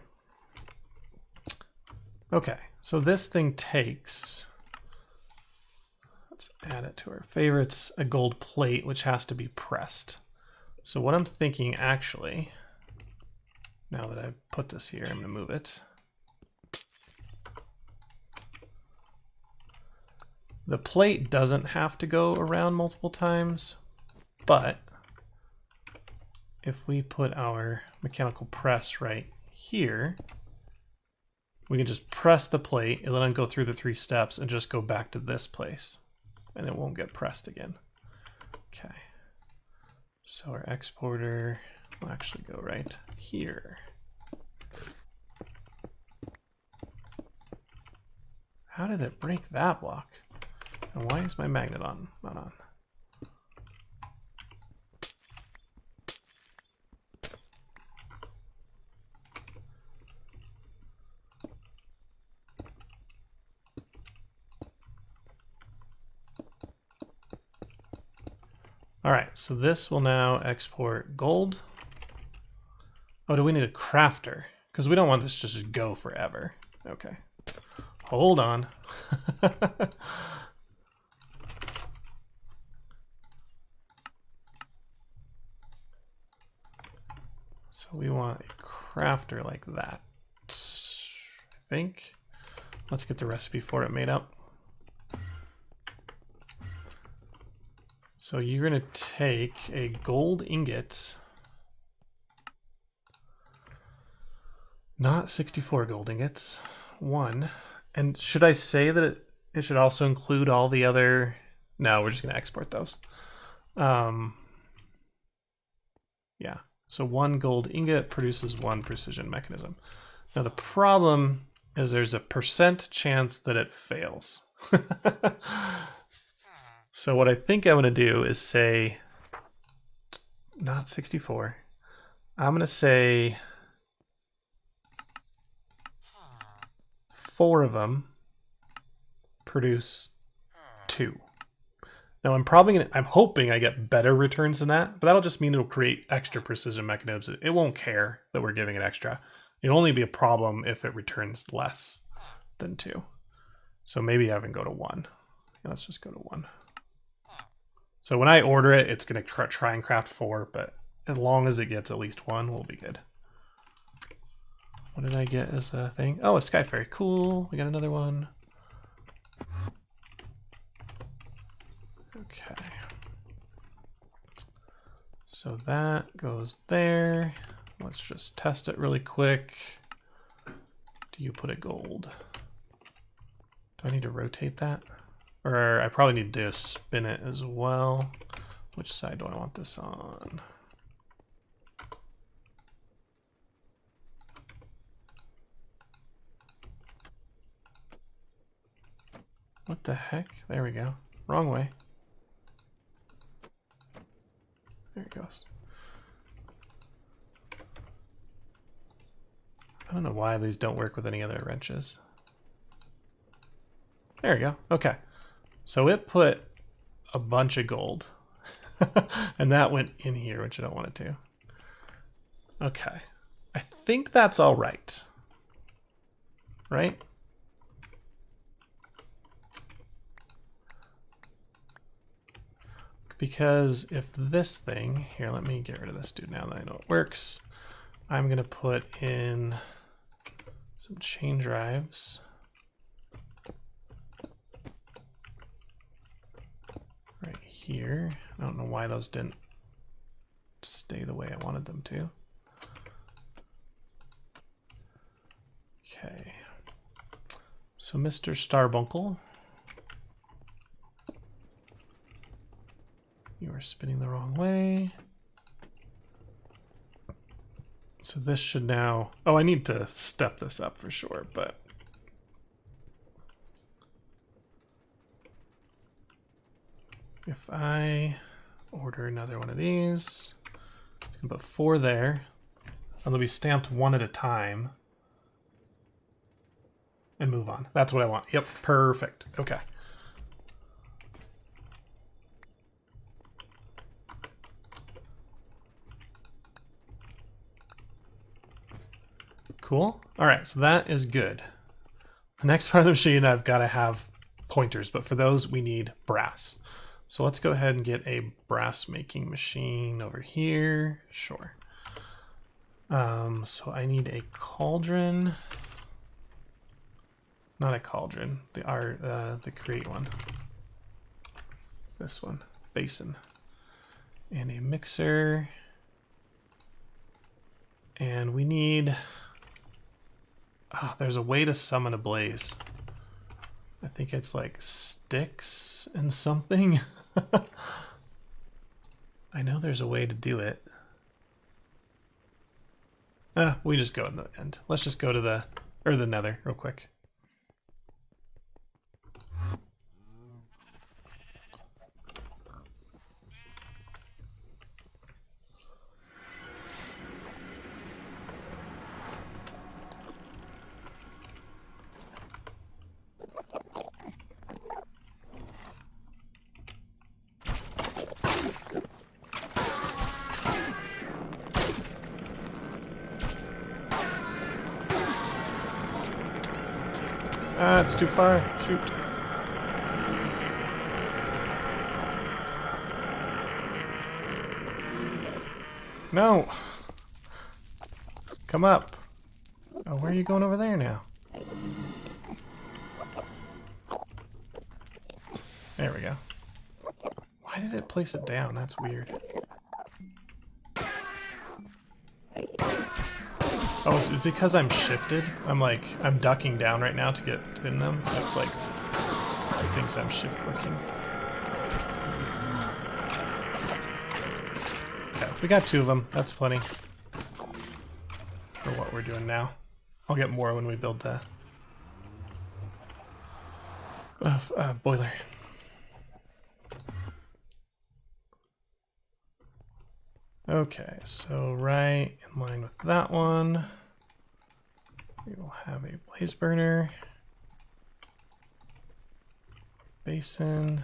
Okay, so this thing takes, let's add it to our favorites, a gold plate, which has to be pressed. So what I'm thinking actually, now that I've put this here, I'm going to move it. The plate doesn't have to go around multiple times, but if we put our mechanical press right here, we can just press the plate and then go through the 3 steps and just go back to this place, and it won't get pressed again. Okay, so our exporter will actually go right here. How did it break that block? And why is my magnet on? Not on. All right, so this will now export gold. Oh, do we need a crafter? Because we don't want this to just go forever. Okay, hold on. So we want a crafter like that, I think. Let's get the recipe for it made up. So you're going to take a gold ingot, not 64 gold ingots, 1. And should I say that it should also include all the other? No, we're just going to export those. Yeah, so 1 gold ingot produces 1 precision mechanism. Now the problem is there's a % chance that it fails. So what I think I'm going to do is say, not 64, I'm going to say 4 of them produce 2. Now I'm hoping I get better returns than that, but that'll just mean it'll create extra precision mechanisms. It won't care that we're giving it extra. It'll only be a problem if it returns less than 2. So maybe I can go to 1. Let's just go to 1. So when I order it, it's going to try and craft 4, but as long as it gets at least 1, we'll be good. What did I get as a thing? Oh, a sky fairy. Cool. We got another one. Okay. So that goes there. Let's just test it really quick. Do you put a gold? Do I need to rotate that? Or I probably need to spin it as well. Which side do I want this on? What the heck? There we go. Wrong way. There it goes. I don't know why these don't work with any other wrenches. There we go. Okay. So it put a bunch of gold. And that went in here, which I don't want it to. Okay. I think that's all right. Right? Because if this thing, here, let me get rid of this dude now that I know it works. I'm going to put in some chain drives. Right here. I don't know why those didn't stay the way I wanted them to. Okay. So Mr. Starbuncle, you are spinning the wrong way. So this should now, oh, I need to step this up for sure, but if I order another one of these, it's gonna put 4 there, and they'll be stamped one at a time. And move on. That's what I want. Yep, perfect. Okay. Cool. All right, so that is good. The next part of the machine, I've got to have pointers, but for those we need brass. So let's go ahead and get a brass making machine over here. Sure. So I need a cauldron. Not a cauldron. The create one. This one. Basin. And a mixer. And we need... Oh, there's a way to summon a blaze. I think it's like sticks and something. I know there's a way to do it. We just go in the end. Let's just go to the nether real quick. Ah, it's too far. Shoot. No. Come up. Oh, where are you going over there now? There we go. Why did it place it down? That's weird. Oh, it's because I'm shifted. I'm ducking down right now to get in them. So it's like, it thinks I'm shift clicking. Okay, we got 2 of them. That's plenty for what we're doing now. I'll get more when we build the boiler. Okay, so right in line with that one, we will have a blaze burner, basin.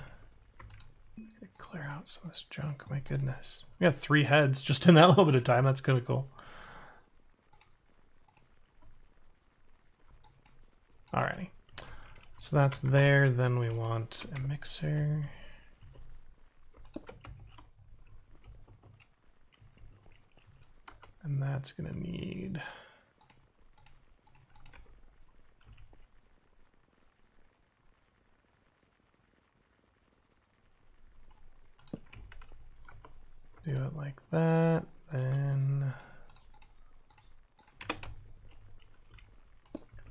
Clear out some of this junk, my goodness. We got 3 heads just in that little bit of time. That's kind of cool. Alrighty, so that's there. Then we want a mixer. And that's gonna need do it like that, then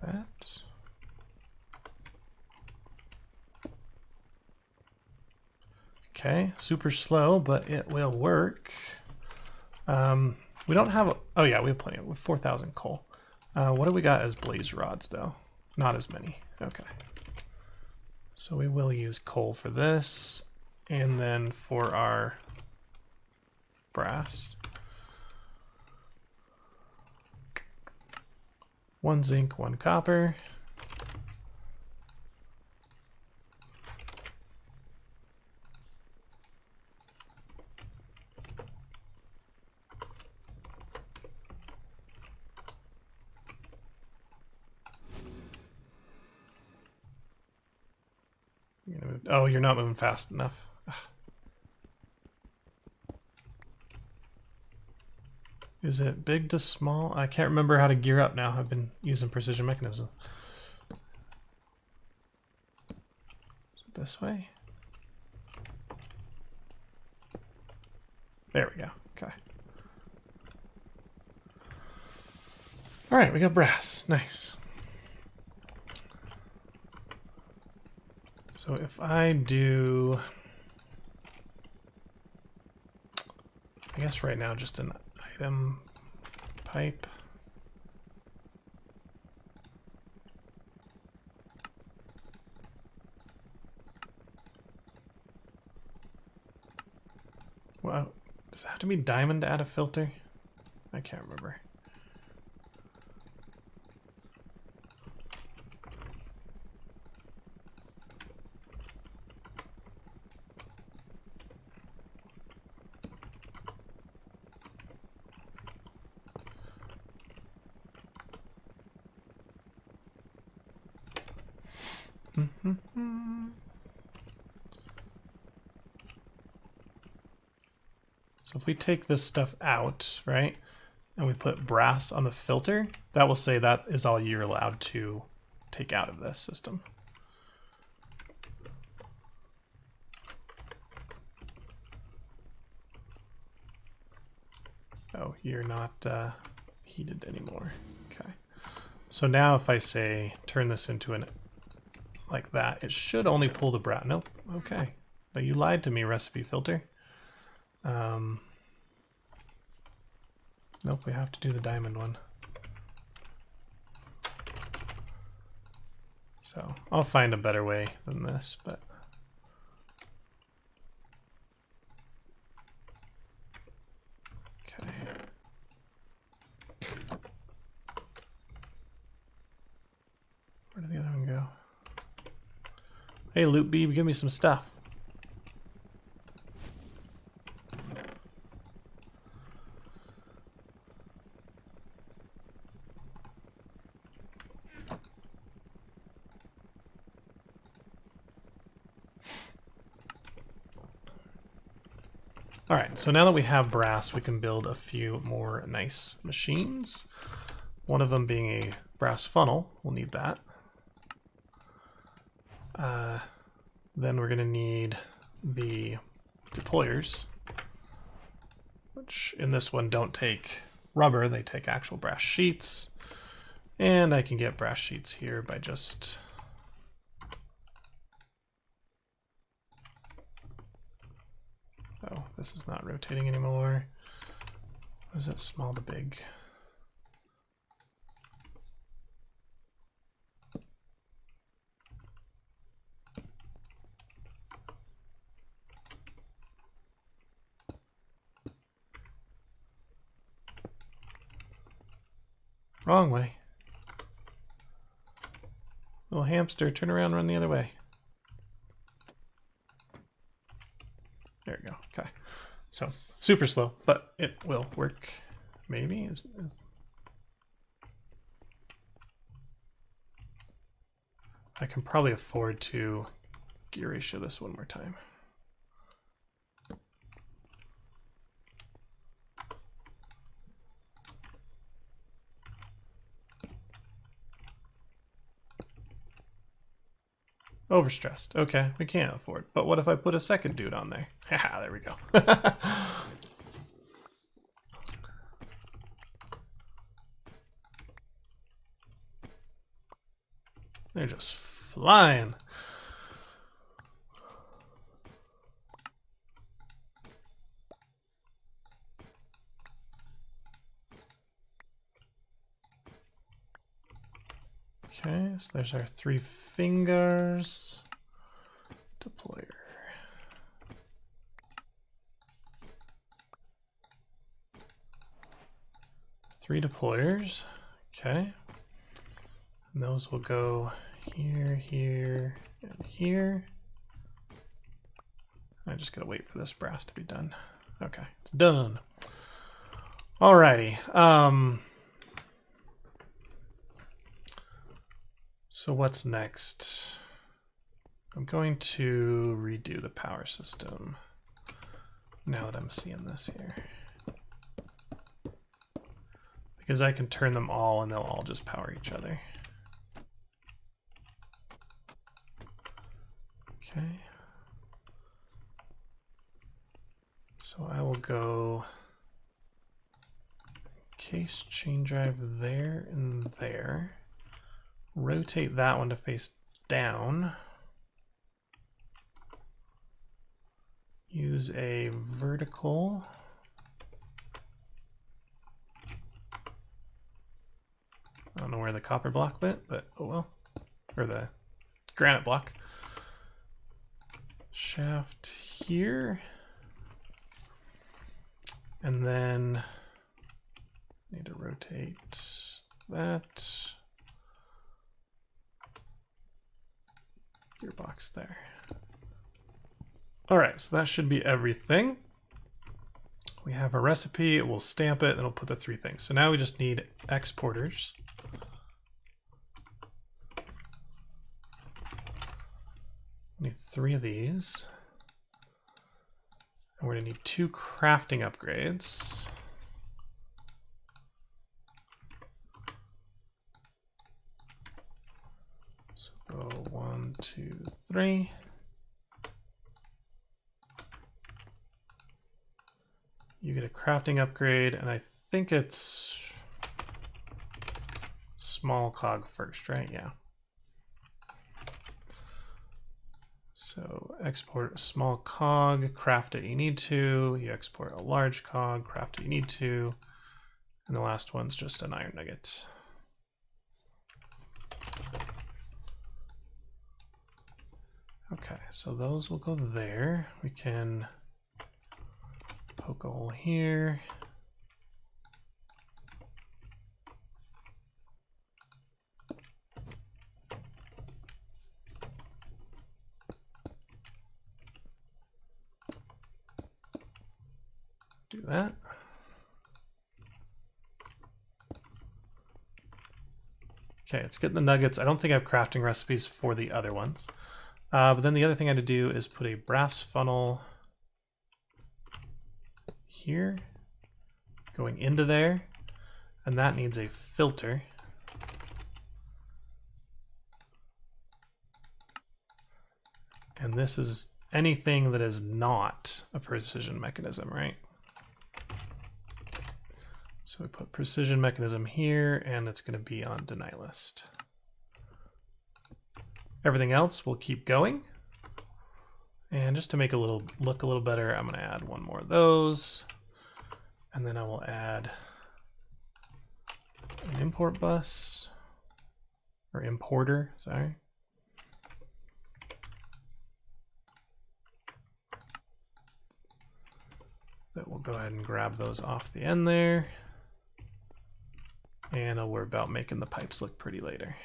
that. Okay, super slow, but it will work. We don't have, oh yeah, we have plenty of 4,000 coal. What do we got as blaze rods though? Not as many, okay. So we will use coal for this, and then for our brass. 1 zinc, 1 copper. Oh, you're not moving fast enough. Ugh. Is it big to small? I can't remember how to gear up now. I've been using precision mechanism. Is it this way? There we go. Okay. All right, we got brass. Nice. So if I do, I guess right now just an item pipe. Wow, does it have to be diamond to add a filter? I can't remember. So if we take this stuff out, right, and we put brass on the filter, that will say that is all you're allowed to take out of this system. Oh, you're not heated anymore. Okay. So now if I say turn this into an like that, it should only pull the brass. Nope. Okay. No, you lied to me, recipe filter. Nope, we have to do the diamond one. So I'll find a better way than this, but okay. Where did the other one go? Hey, Loot Bee, give me some stuff. All right, so now that we have brass, we can build a few more nice machines. One of them being a brass funnel. We'll need that. Then we're going to need the deployers, which in this one don't take rubber, they take actual brass sheets. And I can get brass sheets here by just oh, this is not rotating anymore. What is that, small to big? Wrong way. Little hamster, turn around, run the other way. There we go. Okay. So super slow, but it will work. Maybe I can probably afford to gear ratio this one more time. Overstressed. Okay, we can't afford. But what if I put a second dude on there? Haha, there we go. They're just flying. Okay, so there's our 3 fingers. Deployer. 3 deployers. Okay. And those will go here, here, and here. I just gotta wait for this brass to be done. Okay, it's done. Alrighty. So what's next? I'm going to redo the power system now that I'm seeing this here. Because I can turn them all and they'll all just power each other. Okay. So I will go case chain drive there and there. Rotate that one to face down. Use a vertical. I don't know where the copper block went, but oh well. Or the granite block. Shaft here. And then need to rotate that. Gearbox there. All right, so that should be everything. We have a recipe, it will stamp it, and it'll put the 3 things. So now we just need exporters. Need 3 of these. And we're gonna need 2 crafting upgrades. So go 1, 2, 3. You get a crafting upgrade, and I think it's small cog first, right? Yeah. So export a small cog, craft it you need to. You export a large cog, craft it you need to. And the last one's just an iron nugget. Okay, so those will go there. We can poke a hole here. Do that. Okay, let's get the nuggets. I don't think I have crafting recipes for the other ones. But then the other thing I had to do is put a brass funnel here, going into there, and that needs a filter. And this is anything that is not a precision mechanism, right? So we put precision mechanism here, and it's going to be on deny list. Everything else will keep going. And just to make look a little better, I'm going to add 1 more of those. And then I will add an import bus, or importer, sorry. That will go ahead and grab those off the end there. And I'll worry about making the pipes look pretty later.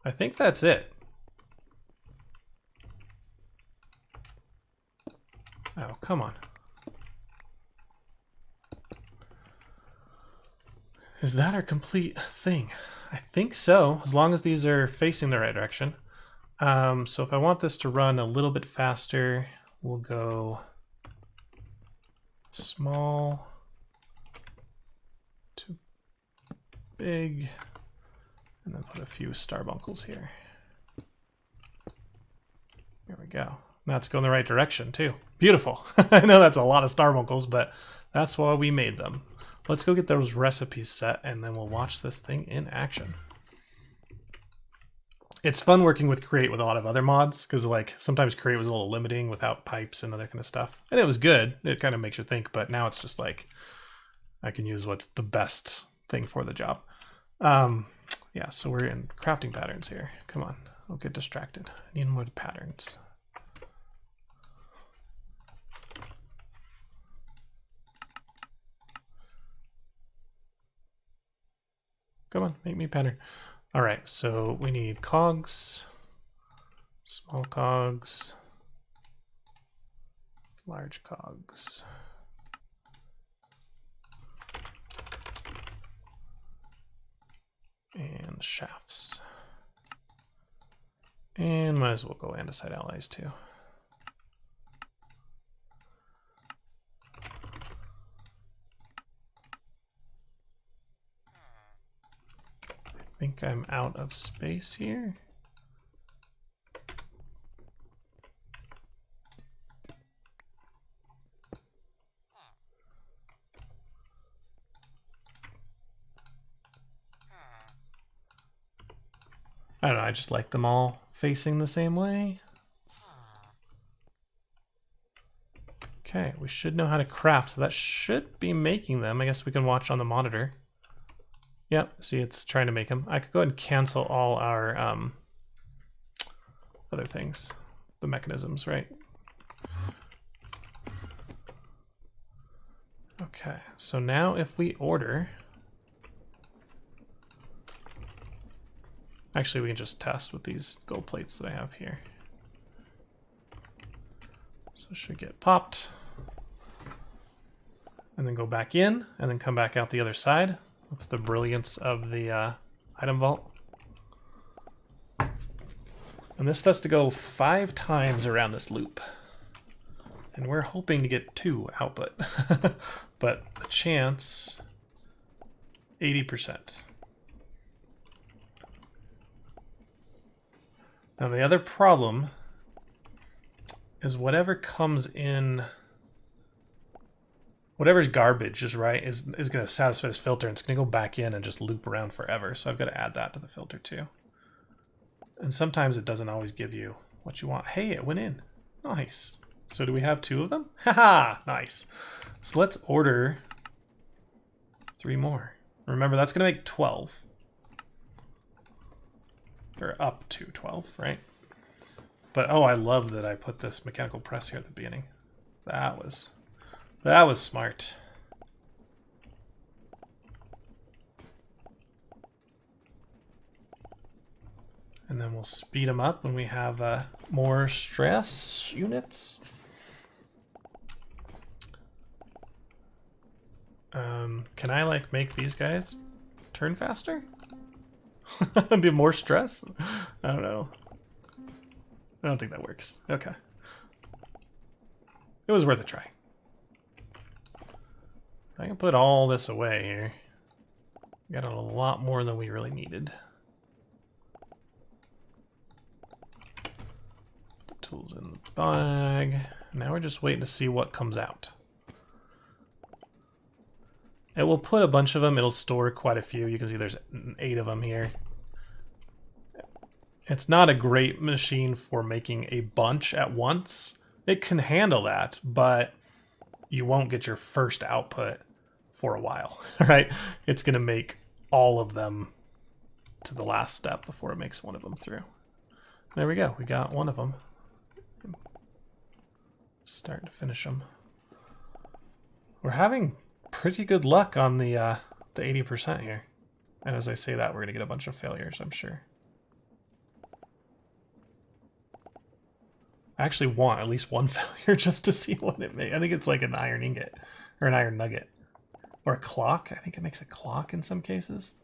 I think that's it. Oh, come on. Is that our complete thing? I think so, as long as these are facing the right direction. So if I want this to run a little bit faster, we'll go small to big, and then put a few starbuncles here. There we go. That's going the right direction too. Beautiful. I know that's a lot of starbuncles, but that's why we made them. Let's go get those recipes set, and then we'll watch this thing in action. It's fun working with Create with a lot of other mods, because like sometimes Create was a little limiting without pipes and other kind of stuff. And it was good. It kind of makes you think, but now it's just like I can use what's the best thing for the job. Yeah, so we're in crafting patterns here. Come on, I'll get distracted. I need more patterns. Come on, make me a pattern. All right, so we need cogs, small cogs, large cogs. And shafts. And might as well go andesite alloys too. I think I'm out of space here. I don't know, I just like them all facing the same way. Okay, we should know how to craft, so that should be making them. I guess we can watch on the monitor. Yep, see, it's trying to make them. I could go ahead and cancel all our other things, the mechanisms, right? Okay, so now if we order, actually we can just test with these gold plates that I have here. So it should get popped, and then go back in, and then come back out the other side. That's the brilliance of the item vault. And this has to go 5 times around this loop. And we're hoping to get 2 output. But the chance, 80%. Now the other problem is whatever comes in, whatever's garbage is right, is going to satisfy this filter, and it's going to go back in and just loop around forever. So I've got to add that to the filter too. And sometimes it doesn't always give you what you want. Hey, it went in. Nice. So do we have 2 of them? Haha, nice. So let's order 3 more. Remember, that's going to make 12. Or up to 12, right? But oh, I love that I put this mechanical press here at the beginning. That was smart. And then we'll speed them up when we have more stress units. Can I like make these guys turn faster? Do more stress? I don't know. I don't think that works. Okay. It was worth a try. I can put all this away here. Got a lot more than we really needed. The tools in the bag. Now we're just waiting to see what comes out. It will put a bunch of them. It'll store quite a few. You can see there's 8 of them here. It's not a great machine for making a bunch at once. It can handle that, but you won't get your first output for a while, right? It's going to make all of them to the last step before it makes one of them through. There we go. We got one of them. Starting to finish them. We're having pretty good luck on the 80% here. And as I say that, we're going to get a bunch of failures, I'm sure. I actually want at least one failure just to see what it makes. I think it's like an iron ingot or an iron nugget or a clock. I think it makes a clock in some cases.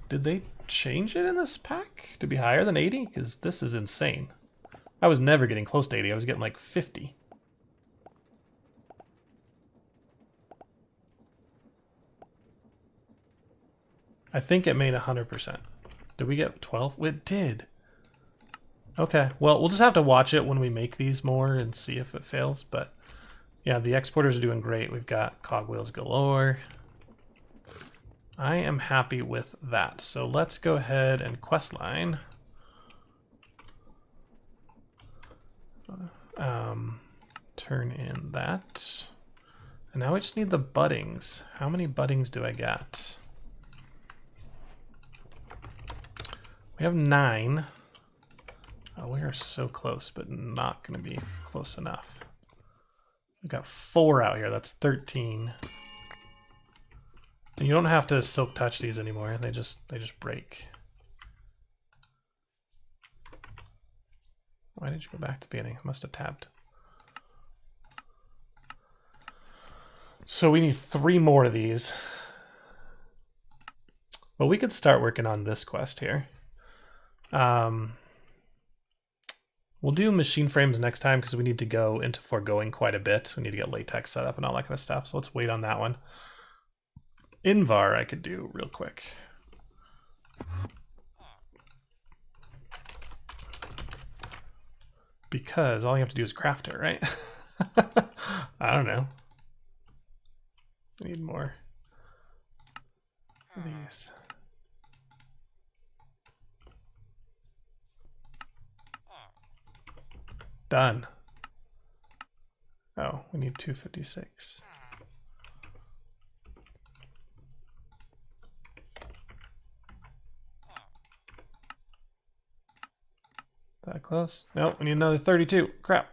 Did they change it in this pack to be higher than 80? Because this is insane. I was never getting close to 80. I was getting like 50. I think it made 100%. Did we get 12? It did. Okay, well, we'll just have to watch it when we make these more and see if it fails. But yeah, the exporters are doing great. We've got cogwheels galore. I am happy with that. So let's go ahead and questline. Turn in that. And now we just need the buddings. How many buddings do I get? We have 9. Oh, we are so close, but not going to be close enough. We've got 4 out here. That's 13. And you don't have to silk touch these anymore. They just break. Why did you go back to the beginning? I must have tabbed. So we need 3 more of these. Well, we could start working on this quest here. We'll do machine frames next time because we need to go into foregoing quite a bit. We need to get latex set up and all that kind of stuff. So let's wait on that one. Invar I could do real quick. Because all you have to do is craft it, right? I don't know. I need more of these. Done. Oh, we need 256. That close? Nope, we need another 32. Crap.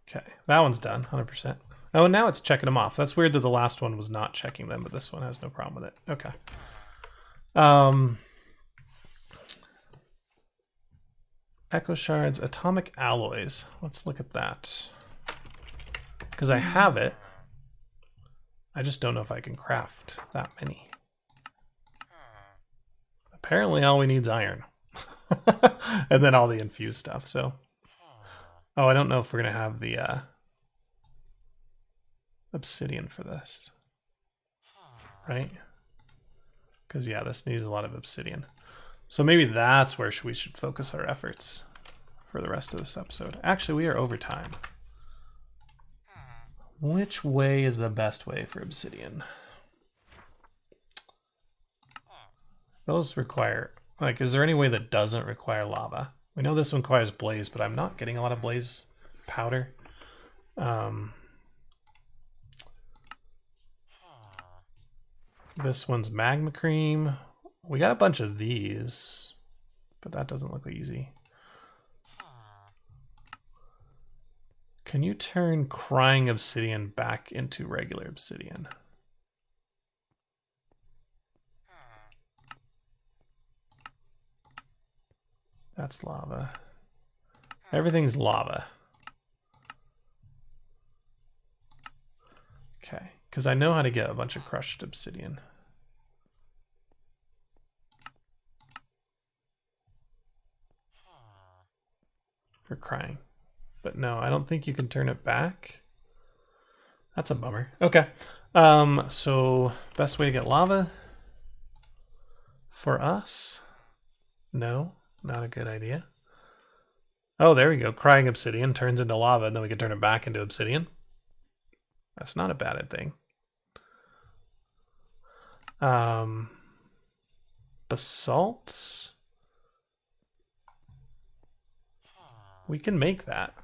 Okay, that one's done, 100%. Oh, and now it's checking them off. That's weird that the last one was not checking them, but this one has no problem with it. Okay. Echo shards, atomic alloys. Let's look at that. because I have it. I just don't know if I can craft that many. Apparently all we need is iron. And then all the infused stuff, so. Oh, I don't know if we're going to have the obsidian for this. Right? Because, yeah, this needs a lot of obsidian. So maybe that's where we should focus our efforts for the rest of this episode. Actually, we are over time. Which way is the best way for obsidian? Those require, like, is there any way that doesn't require lava? We know this one requires blaze, but I'm not getting a lot of blaze powder. This one's magma cream. We got a bunch of these, but that doesn't look easy. Can you turn crying obsidian back into regular obsidian? That's lava. Everything's lava. Okay, because I know how to get a bunch of crushed obsidian. For crying. But no, I don't think you can turn it back. That's a bummer. Okay. So best way to get lava for us? No, not a good idea. Oh, there we go. Crying obsidian turns into lava, and then we can turn it back into obsidian. That's not a bad thing. Basalt. We can make that.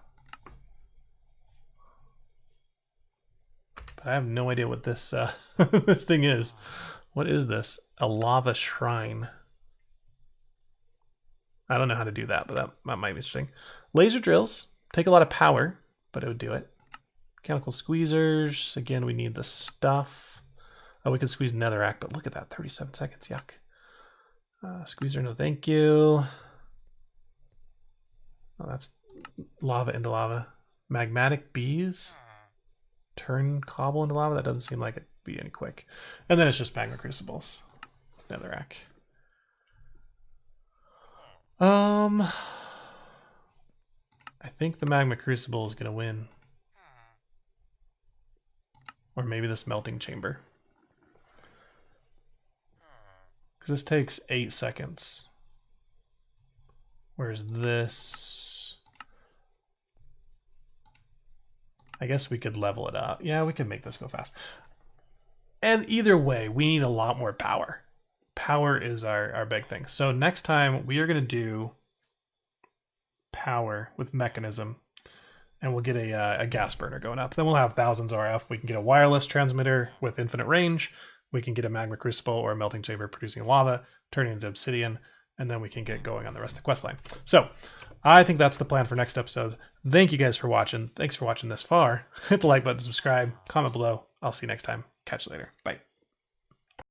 But I have no idea what this this thing is. What is this? A lava shrine. I don't know how to do that, but that might be interesting. Laser drills take a lot of power, but it would do it. Mechanical squeezers. Again, we need the stuff. Oh, we can squeeze netherrack, but look at that, 37 seconds. Yuck. Squeezer, no thank you. Oh, that's lava into lava. Magmatic bees. Turn cobble into lava. That doesn't seem like it'd be any quick. And then it's just magma crucibles. Netherrack. I think the magma crucible is gonna win. Or maybe this melting chamber. Because this takes 8 seconds. Whereas this... I guess we could level it up. Yeah, we could make this go fast. And either way, we need a lot more power. Power is our big thing. So next time we are going to do power with mechanism. And we'll get a gas burner going up. Then we'll have thousands RF. We can get a wireless transmitter with infinite range. We can get a magma crucible or a melting chamber producing lava, turning into obsidian, and then we can get going on the rest of the quest line. So I think that's the plan for next episode. Thank you guys for watching. Thanks for watching this far. Hit the like button, subscribe, comment below. I'll see you next time. Catch you later. Bye.